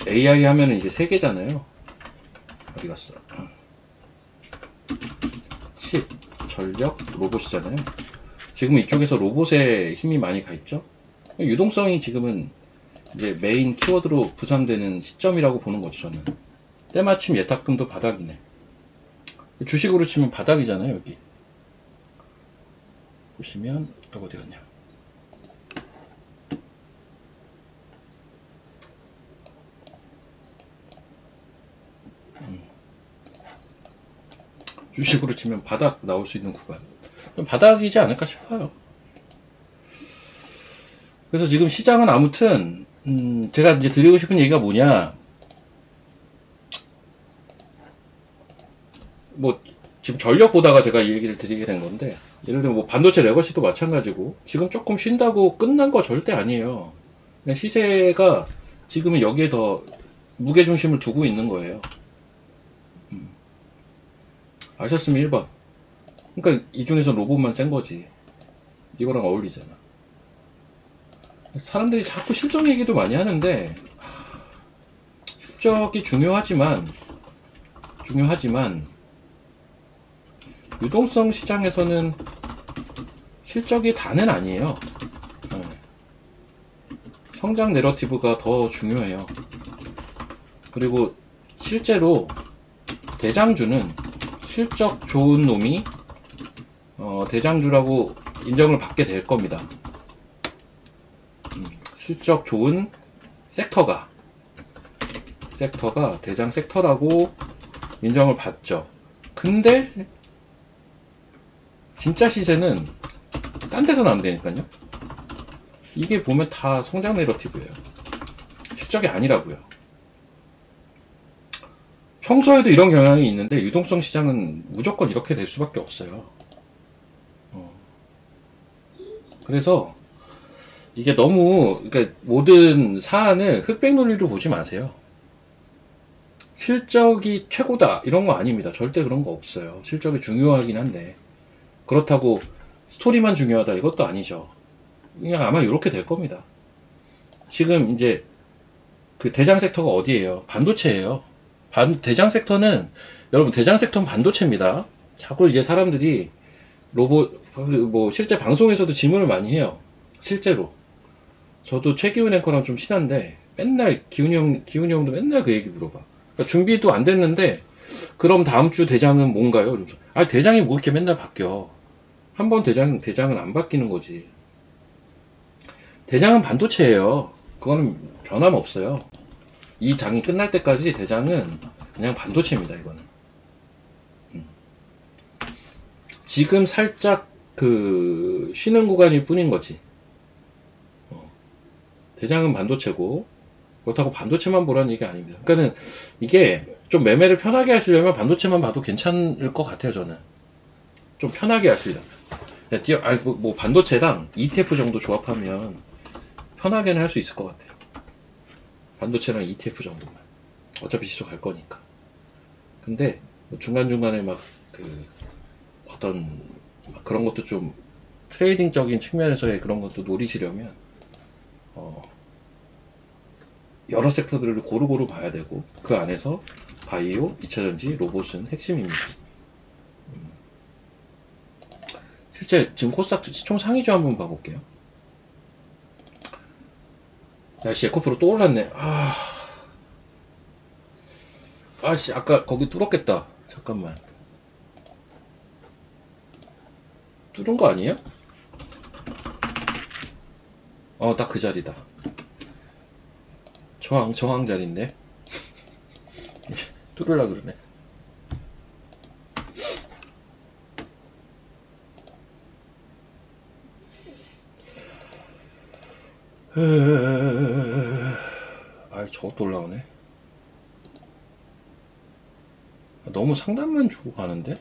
AI 하면은 이제 세 개잖아요. 어디 갔어? 칩, 전력, 로봇이잖아요. 지금 이쪽에서 로봇에 힘이 많이 가 있죠. 유동성이 지금은 이제 메인 키워드로 부상되는 시점이라고 보는 거죠. 저는 때마침 예탁금도 바닥이네. 주식으로 치면 바닥이잖아요. 여기 보시면 이거 어디 갔냐. 주식으로 치면 바닥 나올 수 있는 구간, 바닥이지 않을까 싶어요. 그래서 지금 시장은 아무튼 제가 이제 드리고 싶은 얘기가 뭐냐, 뭐 지금 전력 보다가 제가 이 얘기를 드리게 된 건데, 예를 들면 뭐 반도체 레거시도 마찬가지고 지금 조금 쉰다고 끝난 거 절대 아니에요. 그냥 시세가 지금은 여기에 더 무게 중심을 두고 있는 거예요. 아셨으면 1번. 그러니까 이 중에서 로봇만 센 거지. 이거랑 어울리잖아. 사람들이 자꾸 실적 얘기도 많이 하는데, 실적이 중요하지만 중요하지만 유동성 시장에서는 실적이 다는 아니에요. 성장 내러티브가 더 중요해요. 그리고 실제로 대장주는 실적 좋은 놈이 대장주라고 인정을 받게 될 겁니다. 실적 좋은 섹터가 대장 섹터라고 인정을 받죠. 근데 진짜 시세는 딴 데서는 안 되니까요. 이게 보면 다 성장 내러티브예요. 실적이 아니라고요. 평소에도 이런 경향이 있는데 유동성 시장은 무조건 이렇게 될 수밖에 없어요. 그래서 이게 너무, 그러니까 모든 사안을 흑백 논리로 보지 마세요. 실적이 최고다 이런 거 아닙니다. 절대 그런 거 없어요. 실적이 중요하긴 한데 그렇다고 스토리만 중요하다 이것도 아니죠. 그냥 아마 이렇게 될 겁니다. 지금 이제 그 대장 섹터가 어디예요? 반도체예요. 대장 섹터는, 여러분, 대장 섹터는 반도체입니다. 자꾸 이제 사람들이 뭐 실제 방송에서도 질문을 많이 해요. 실제로 저도 최기훈 앵커랑 좀 친한데 맨날 기훈이 형도 맨날 그 얘기 물어봐. 그러니까 준비도 안 됐는데 그럼 다음 주 대장은 뭔가요? 이러면서, 아, 대장이 뭐 이렇게 맨날 바뀌어. 한 번 대장은 안 바뀌는 거지. 대장은 반도체예요. 그거는 변함없어요. 이 장이 끝날 때까지 대장은 그냥 반도체입니다. 이거는 지금 살짝 그 쉬는 구간일 뿐인 거지. 대장은 반도체고 그렇다고 반도체만 보라는 얘기 아닙니다. 그러니까는 이게 좀 매매를 편하게 하시려면 반도체만 봐도 괜찮을 것 같아요. 저는 좀 편하게 하시려면 뭐 반도체랑 ETF 정도 조합하면 편하게는 할 수 있을 것 같아요. 반도체랑 ETF 정도만. 어차피 지속 갈 거니까. 근데 뭐 중간중간에 막 그 어떤 막 그런 것도 좀 트레이딩적인 측면에서의 그런 것도 노리시려면 여러 섹터들을 고루고루 봐야 되고 그 안에서 바이오, 2차전지, 로봇은 핵심입니다. 실제 지금 코스닥 시총 상위주 한번 봐볼게요. 야씨, 에코프로 또 올랐네. 아씨, 아까 거기 뚫었겠다. 잠깐만. 뚫은 거 아니에요? 딱 그 자리다. 저항 자리인데. 뚫으려 그러네. 저것도 올라오네. 너무 상단만 주고 가는데?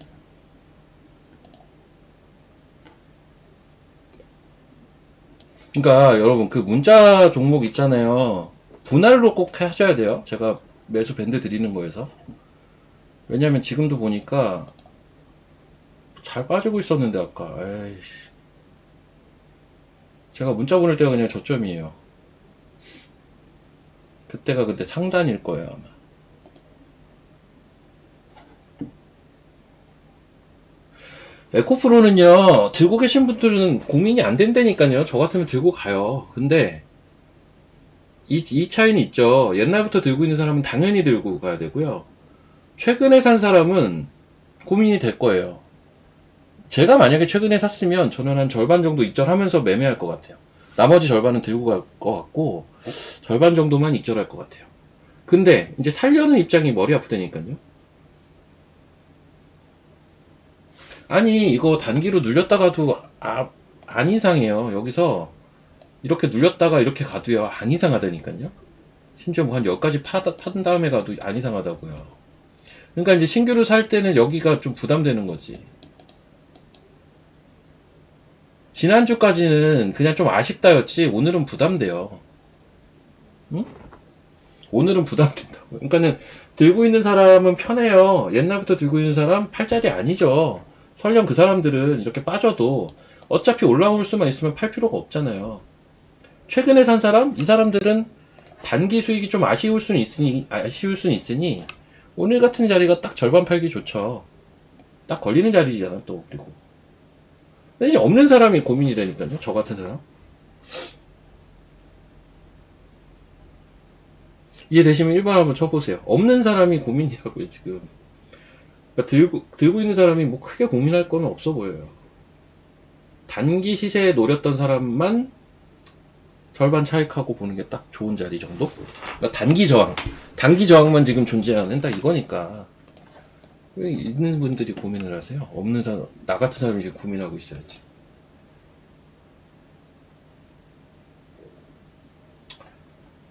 그러니까 여러분, 그 문자 종목 있잖아요. 분할로 꼭 하셔야 돼요. 제가 매수 밴드 드리는 거에서. 왜냐면 지금도 보니까 잘 빠지고 있었는데 아까. 에이씨. 제가 문자 보낼 때가 그냥 저점이에요. 그때가 근데 상단일 거예요, 아마. 에코프로는요, 들고 계신 분들은 고민이 안 된다니까요. 저 같으면 들고 가요. 근데 이 차이는 있죠. 옛날부터 들고 있는 사람은 당연히 들고 가야 되고요. 최근에 산 사람은 고민이 될 거예요. 제가 만약에 최근에 샀으면 저는 한 절반 정도 익절하면서 매매할 것 같아요. 나머지 절반은 들고 갈 것 같고 절반 정도만 익절할 것 같아요. 근데 이제 살려는 입장이 머리 아프다니까요. 아니, 이거 단기로 눌렸다가도 안 이상해요. 여기서 이렇게 눌렸다가 이렇게 가도요, 안 이상하다니까요. 심지어 뭐 한 10가지 판 다음에 가도 안 이상하다고요. 그러니까 이제 신규로 살 때는 여기가 좀 부담되는 거지. 지난주까지는 그냥 좀 아쉽다였지 오늘은 부담돼요. 응? 오늘은 부담된다고. 그러니까는 들고 있는 사람은 편해요. 옛날부터 들고 있는 사람 팔자리 아니죠. 설령 그 사람들은 이렇게 빠져도 어차피 올라올 수만 있으면 팔 필요가 없잖아요. 최근에 산 사람, 이 사람들은 단기 수익이 좀 아쉬울 수는 있으니 오늘 같은 자리가 딱 절반 팔기 좋죠. 딱 걸리는 자리잖아, 또. 그리고. 근데 이제 없는 사람이 고민이라니까요. 저 같은 사람. 이해되시면 1번 한번 쳐보세요. 없는 사람이 고민이라고요, 지금. 그러니까 들고 있는 사람이 뭐 크게 고민할 건 없어 보여요. 단기 시세에 노렸던 사람만 절반 차익하고 보는 게 딱 좋은 자리 정도? 그러니까 단기 저항만 지금 존재하는 딱 이거니까. 왜 있는 분들이 고민을 하세요? 없는 사람, 나 같은 사람이 지금 고민하고 있어야지.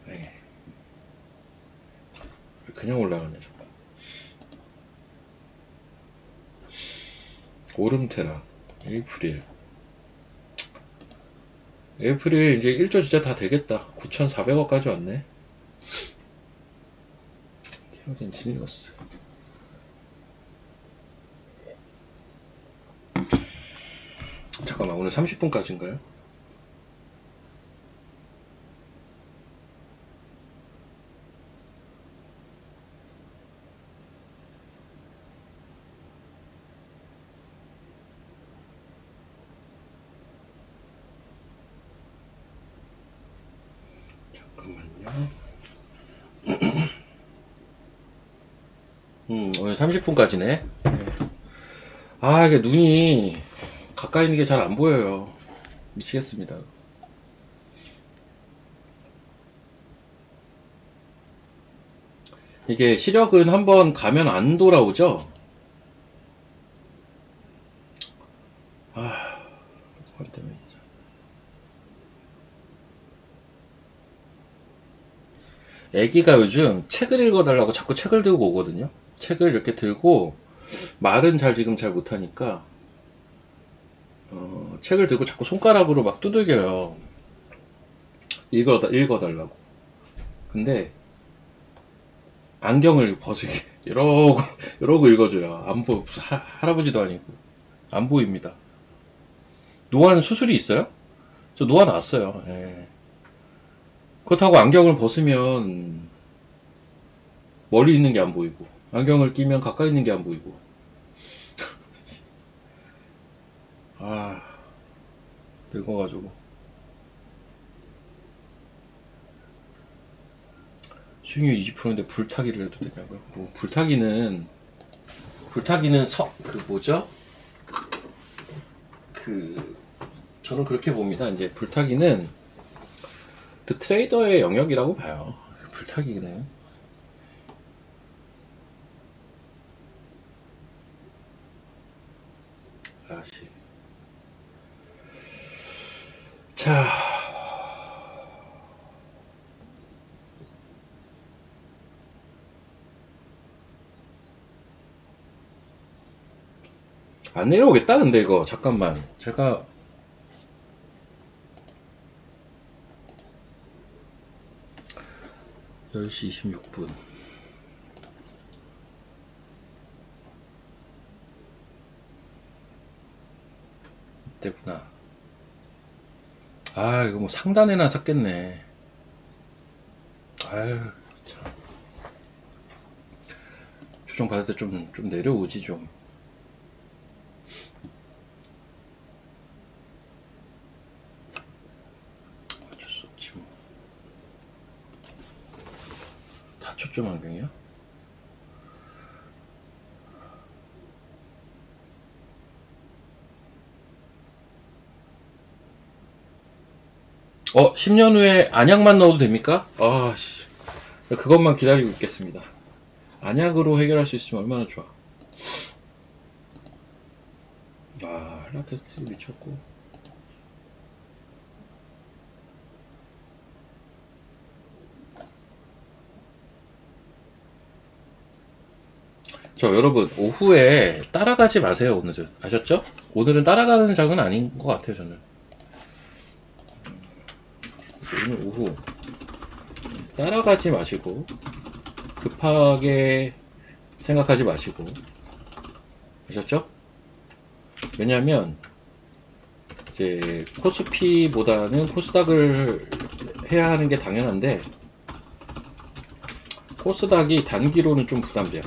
네. 그냥 올라가네, 자꾸. 오름테라, 에이프릴 이제 1조 진짜 다 되겠다. 9,400억까지 왔네. 헤어진 지니어스. 잠깐만, 오늘 30분까지인가요? 오늘 30분까지네. 네. 아, 이게 눈이 가까이 있는 게 잘 안 보여요. 미치겠습니다. 이게 시력은 한번 가면 안 돌아오죠? 아, 그것 때문에. 애기가 요즘 책을 읽어달라고 자꾸 책을 들고 오거든요. 책을 이렇게 들고 말은 지금 잘 못하니까 책을 들고 자꾸 손가락으로 막 두들겨요. 읽어달라고. 근데 안경을 벗으게 이러고 읽어줘요. 안 보여. 무슨 할아버지도 아니고 안 보입니다. 노안 수술이 있어요? 저 노안 났어요. 예. 그렇다고 안경을 벗으면 멀리 있는 게 안 보이고, 안경을 끼면 가까이 있는 게 안 보이고. 아, 늙어가지고. 수익률 20%인데 불타기를 해도 되냐고요? 뭐 불타기는 뭐죠? 저는 그렇게 봅니다. 이제 불타기는 그 트레이더의 영역이라고 봐요. 불타기는. 라시. 자. 안 내려오겠다, 근데 이거. 잠깐만. 제가. (10시 26분) 이때구나. 아, 이거 뭐 상단에나 샀겠네. 아유, 참. 조정 받을 때 좀 내려오지, 좀. 어쩔 수 없지, 뭐. 다 초점 안경이야? 어, 10년 후에 안약만 넣어도 됩니까? 아, 씨. 그것만 기다리고 있겠습니다. 안약으로 해결할 수 있으면 얼마나 좋아. 아, 헬라캐스트 미쳤고. 여러분, 오후에 따라가지 마세요, 오늘은. 아셨죠? 오늘은 따라가는 장은 아닌 것 같아요, 저는. 오늘 오후 따라가지 마시고 급하게 생각하지 마시고, 아셨죠? 왜냐면 이제 코스피보다는 코스닥을 해야 하는 게 당연한데, 코스닥이 단기로는 좀 부담돼요.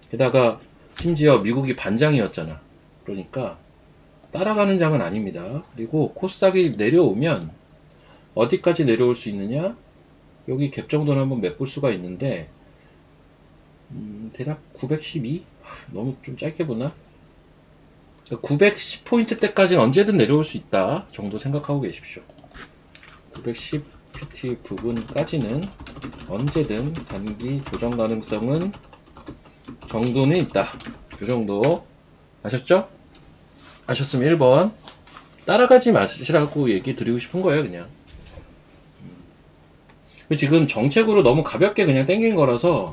게다가 심지어 미국이 반장이었잖아. 그러니까 따라가는 장은 아닙니다. 그리고 코스닥이 내려오면 어디까지 내려올 수 있느냐? 여기 갭 정도는 한번 메꿀 수가 있는데 대략 912? 너무 좀 짧게 보나? 910포인트 때까지는 언제든 내려올 수 있다 정도 생각하고 계십시오. 910pt 부분까지는 언제든 단기 조정 가능성은 정도는 있다. 이 정도 아셨죠? 아셨으면 1번 따라가지 마시라고 얘기 드리고 싶은 거예요. 그냥 지금 정책으로 너무 가볍게 그냥 땡긴 거라서,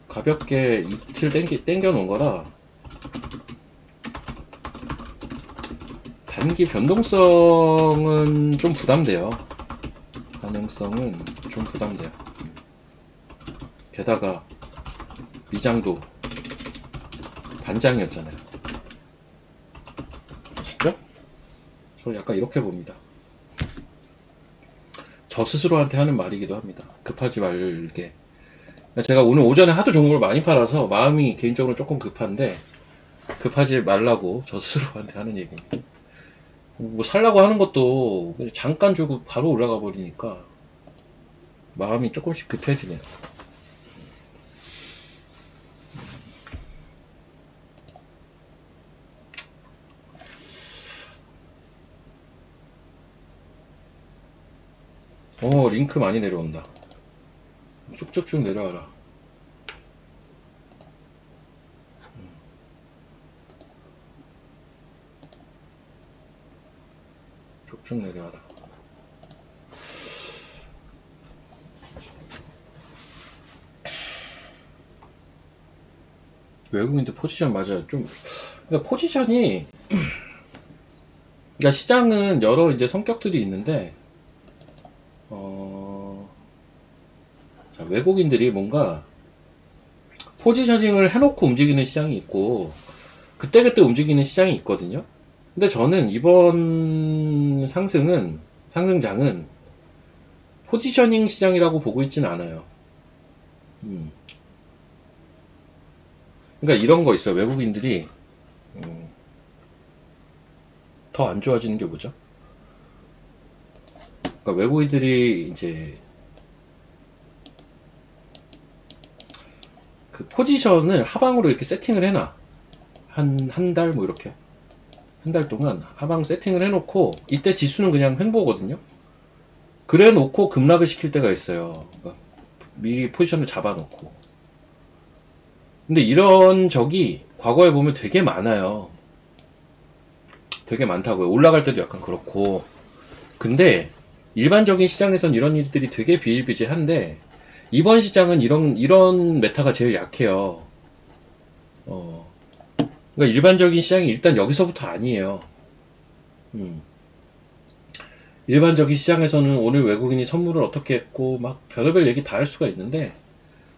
가볍게 이틀 땡겨 놓은 거라 단기 변동성은 좀 부담돼요. 가능성은 좀 부담돼요. 게다가 미장도 반장이었잖아요. 아셨죠? 저 약간 이렇게 봅니다. 저 스스로한테 하는 말이기도 합니다. 급하지 말게. 제가 오늘 오전에 하도 종목을 많이 팔아서 마음이 개인적으로 조금 급한데, 급하지 말라고 저 스스로한테 하는 얘기입니다. 뭐 살라고 하는 것도 잠깐 주고 바로 올라가 버리니까 마음이 조금씩 급해지네요. 링크 많이 내려온다. 쭉쭉쭉 내려와라. 쭉쭉 내려와라. 외국인들 포지션 맞아요. 좀, 그러니까 포지션이, 그러니까 시장은 여러 이제 성격들이 있는데, 자, 외국인들이 뭔가 포지셔닝을 해놓고 움직이는 시장이 있고, 그때그때 움직이는 시장이 있거든요. 근데 저는 이번 상승장은 포지셔닝 시장이라고 보고 있지는 않아요. 그러니까 이런 거 있어요. 외국인들이 더 안 좋아지는 게 뭐죠? 그러니까 외국인들이 이제 그 포지션을 하방으로 이렇게 세팅을 해놔. 한 달 뭐 이렇게. 한 달 동안 하방 세팅을 해놓고, 이때 지수는 그냥 횡보거든요. 그래 놓고 급락을 시킬 때가 있어요. 그러니까 미리 포지션을 잡아놓고. 근데 이런 적이 과거에 보면 되게 많아요. 되게 많다고요. 올라갈 때도 약간 그렇고. 근데 일반적인 시장에선 이런 일들이 되게 비일비재한데, 이번 시장은 이런 메타가 제일 약해요. 그러니까 일반적인 시장이 일단 여기서부터 아니에요. 일반적인 시장에서는 오늘 외국인이 선물을 어떻게 했고 막 별의별 얘기 다 할 수가 있는데,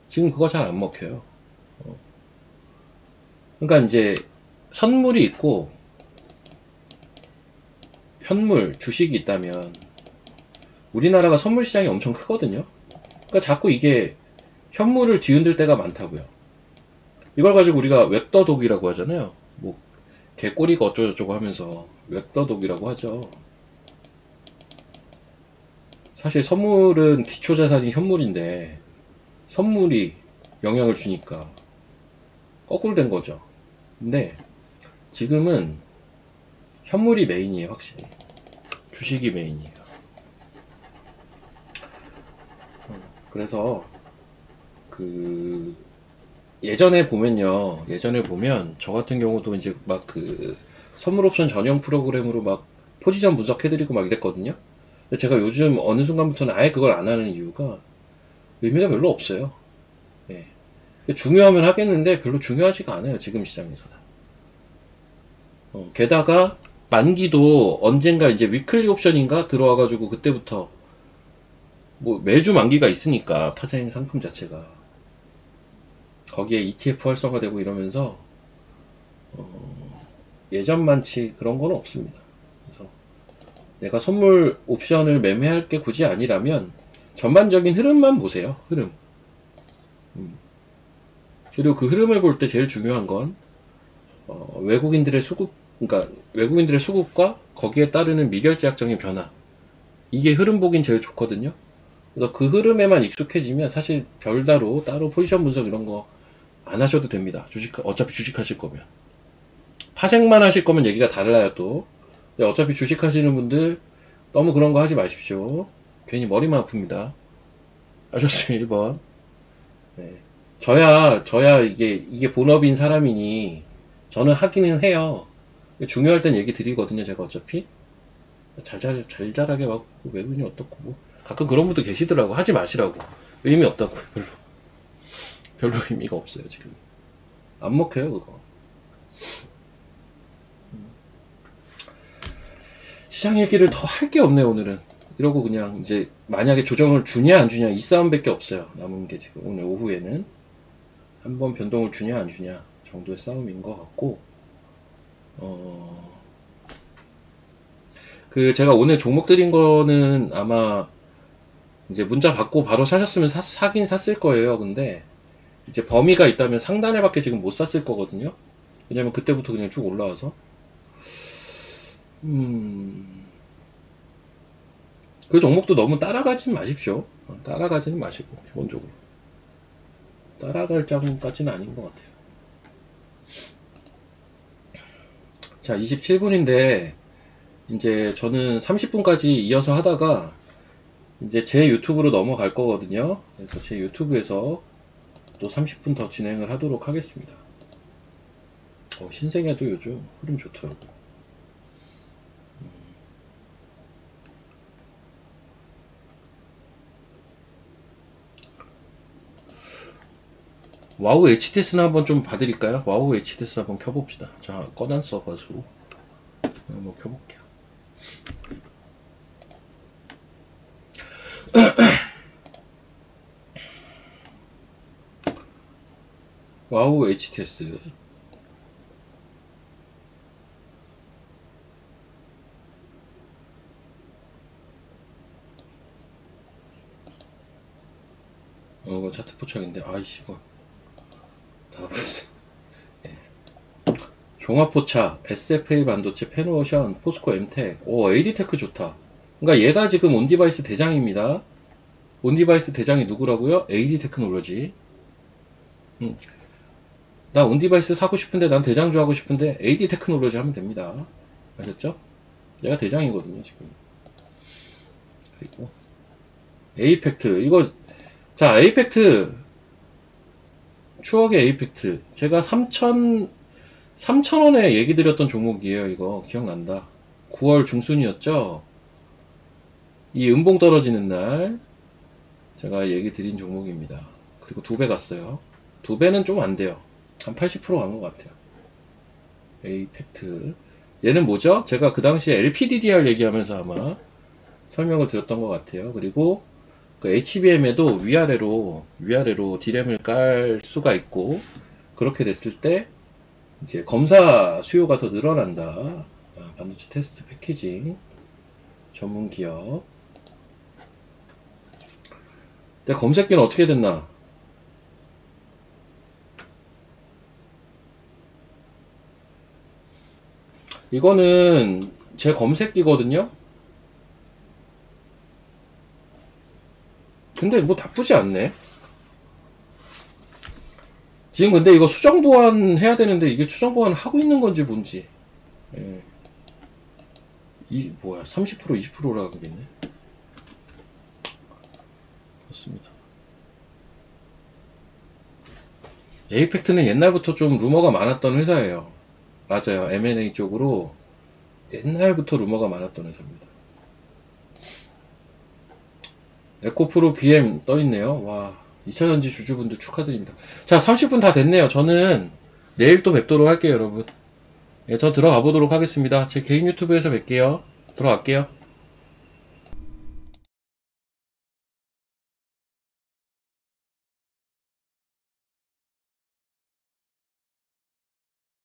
지금 그거 잘 안 먹혀요. 그러니까 이제 선물이 있고 현물, 주식이 있다면, 우리나라가 선물 시장이 엄청 크거든요. 그러니까 자꾸 이게 현물을 뒤흔들 때가 많다고요. 이걸 가지고 우리가 웹더독이라고 하잖아요. 뭐 개꼬리가 어쩌고저쩌고 하면서 웹더독이라고 하죠. 사실 선물은 기초자산이 현물인데 선물이 영향을 주니까 거꾸로 된 거죠. 근데 지금은 현물이 메인이에요. 확실히 주식이 메인이에요. 그래서 그 예전에 보면 저 같은 경우도 이제 막 그 선물 옵션 전용 프로그램으로 막 포지션 분석해드리고 막 이랬거든요. 근데 제가 요즘 어느 순간부터는 아예 그걸 안 하는 이유가 의미가 별로 없어요. 예. 중요하면 하겠는데 별로 중요하지가 않아요. 지금 시장에서는. 게다가 만기도 언젠가 이제 위클리 옵션인가 들어와가지고 그때부터 뭐 매주 만기가 있으니까 파생 상품 자체가 거기에 ETF 활성화되고 이러면서 예전만치 그런 건 없습니다. 그래서 내가 선물 옵션을 매매할 게 굳이 아니라면 전반적인 흐름만 보세요. 흐름. 그리고 그 흐름을 볼 때 제일 중요한 건 외국인들의 수급, 그러니까 외국인들의 수급과 거기에 따르는 미결제약적인 변화. 이게 흐름 보긴 제일 좋거든요. 그래서 그 흐름에만 익숙해지면 사실 별다로 따로 포지션 분석 이런 거 안 하셔도 됩니다. 어차피 주식 하실 거면. 파생만 하실 거면 얘기가 달라요, 또. 근데 어차피 주식 하시는 분들 너무 그런 거 하지 마십시오. 괜히 머리만 아픕니다. 아셨어요, 1번. 네. 저야 이게 본업인 사람이니 저는 하기는 해요. 중요할 땐 얘기 드리거든요, 제가 어차피. 잘잘하게 막 외국인이 어떻고 뭐 가끔 그런 분도 계시더라고. 하지 마시라고. 의미 없다고. 별로 의미가 없어요 지금. 안 먹혀요 그거. 시장 얘기를 더 할 게 없네요 오늘은. 이러고 그냥 이제 만약에 조정을 주냐 안 주냐 이 싸움밖에 없어요 남은 게. 지금 오늘 오후에는 한번 변동을 주냐 안 주냐 정도의 싸움인 것 같고, 제가 오늘 종목 드린 거는 아마 이제 문자 받고 바로 사셨으면 사긴 샀을 거예요. 근데 이제 범위가 있다면 상단에밖에 지금 못 샀을 거거든요. 왜냐면 그때부터 그냥 쭉 올라와서. 그 종목도 너무 따라가지는 마십시오. 따라가지는 마시고, 기본적으로. 따라갈 자본까지는 아닌 것 같아요. 자, 27분인데, 이제 저는 30분까지 이어서 하다가, 이제 제 유튜브로 넘어갈 거거든요. 그래서 제 유튜브에서 또 30분 더 진행을 하도록 하겠습니다. 신생애도 요즘 흐름 좋더라고요. 와우 HTS는 한번 좀 봐드릴까요? 와우 HTS 한번 켜봅시다. 자, 꺼안 써가지고 한번 켜볼게요. 와우 HTS. 이거 차트 포착인데, 아이씨, 이거 닫아버렸어요. 네. 종합포착, SFA 반도체, 페노션, 포스코 엠텍. AD테크 좋다. 그러니까 얘가 지금 온디바이스 대장입니다. 온디바이스 대장이 누구라고요? AD테크놀로지. 나 온디바이스 사고 싶은데, 난 대장주 하고 싶은데 AD테크놀로지 하면 됩니다. 아셨죠? 얘가 대장이거든요 지금. 그리고 에이펙트, 이거 자, 에이펙트, 추억의 에이펙트. 제가 3,000원에 얘기 드렸던 종목이에요. 이거 기억난다. 9월 중순이었죠. 이 음봉 떨어지는 날 제가 얘기 드린 종목입니다. 그리고 2배 갔어요. 2배는 좀 안 돼요. 한 80% 간 것 같아요. 에이펙트. 얘는 뭐죠? 제가 그 당시에 LPDDR 얘기하면서 아마 설명을 드렸던 것 같아요. 그리고 그 HBM에도 위아래로 D램을 깔 수가 있고, 그렇게 됐을 때 이제 검사 수요가 더 늘어난다. 반도체 테스트 패키징 전문 기업. 근데 검색기는 어떻게 됐나? 이거는 제 검색기거든요. 근데 뭐 나쁘지 않네. 지금 근데 이거 수정 보완 해야 되는데 이게 수정 보완 하고 있는 건지 뭔지. 예. 뭐야, 30% 20%라 그러겠네. 그렇습니다. 에이펙트는 옛날부터 좀 루머가 많았던 회사예요. 맞아요. M&A 쪽으로 옛날부터 루머가 많았던 회사입니다. 에코프로 BM 떠있네요. 와, 2차전지 주주분들 축하드립니다. 자, 30분 다 됐네요. 저는 내일 또 뵙도록 할게요, 여러분. 예, 저 들어가 보도록 하겠습니다. 제 개인 유튜브에서 뵐게요. 들어갈게요.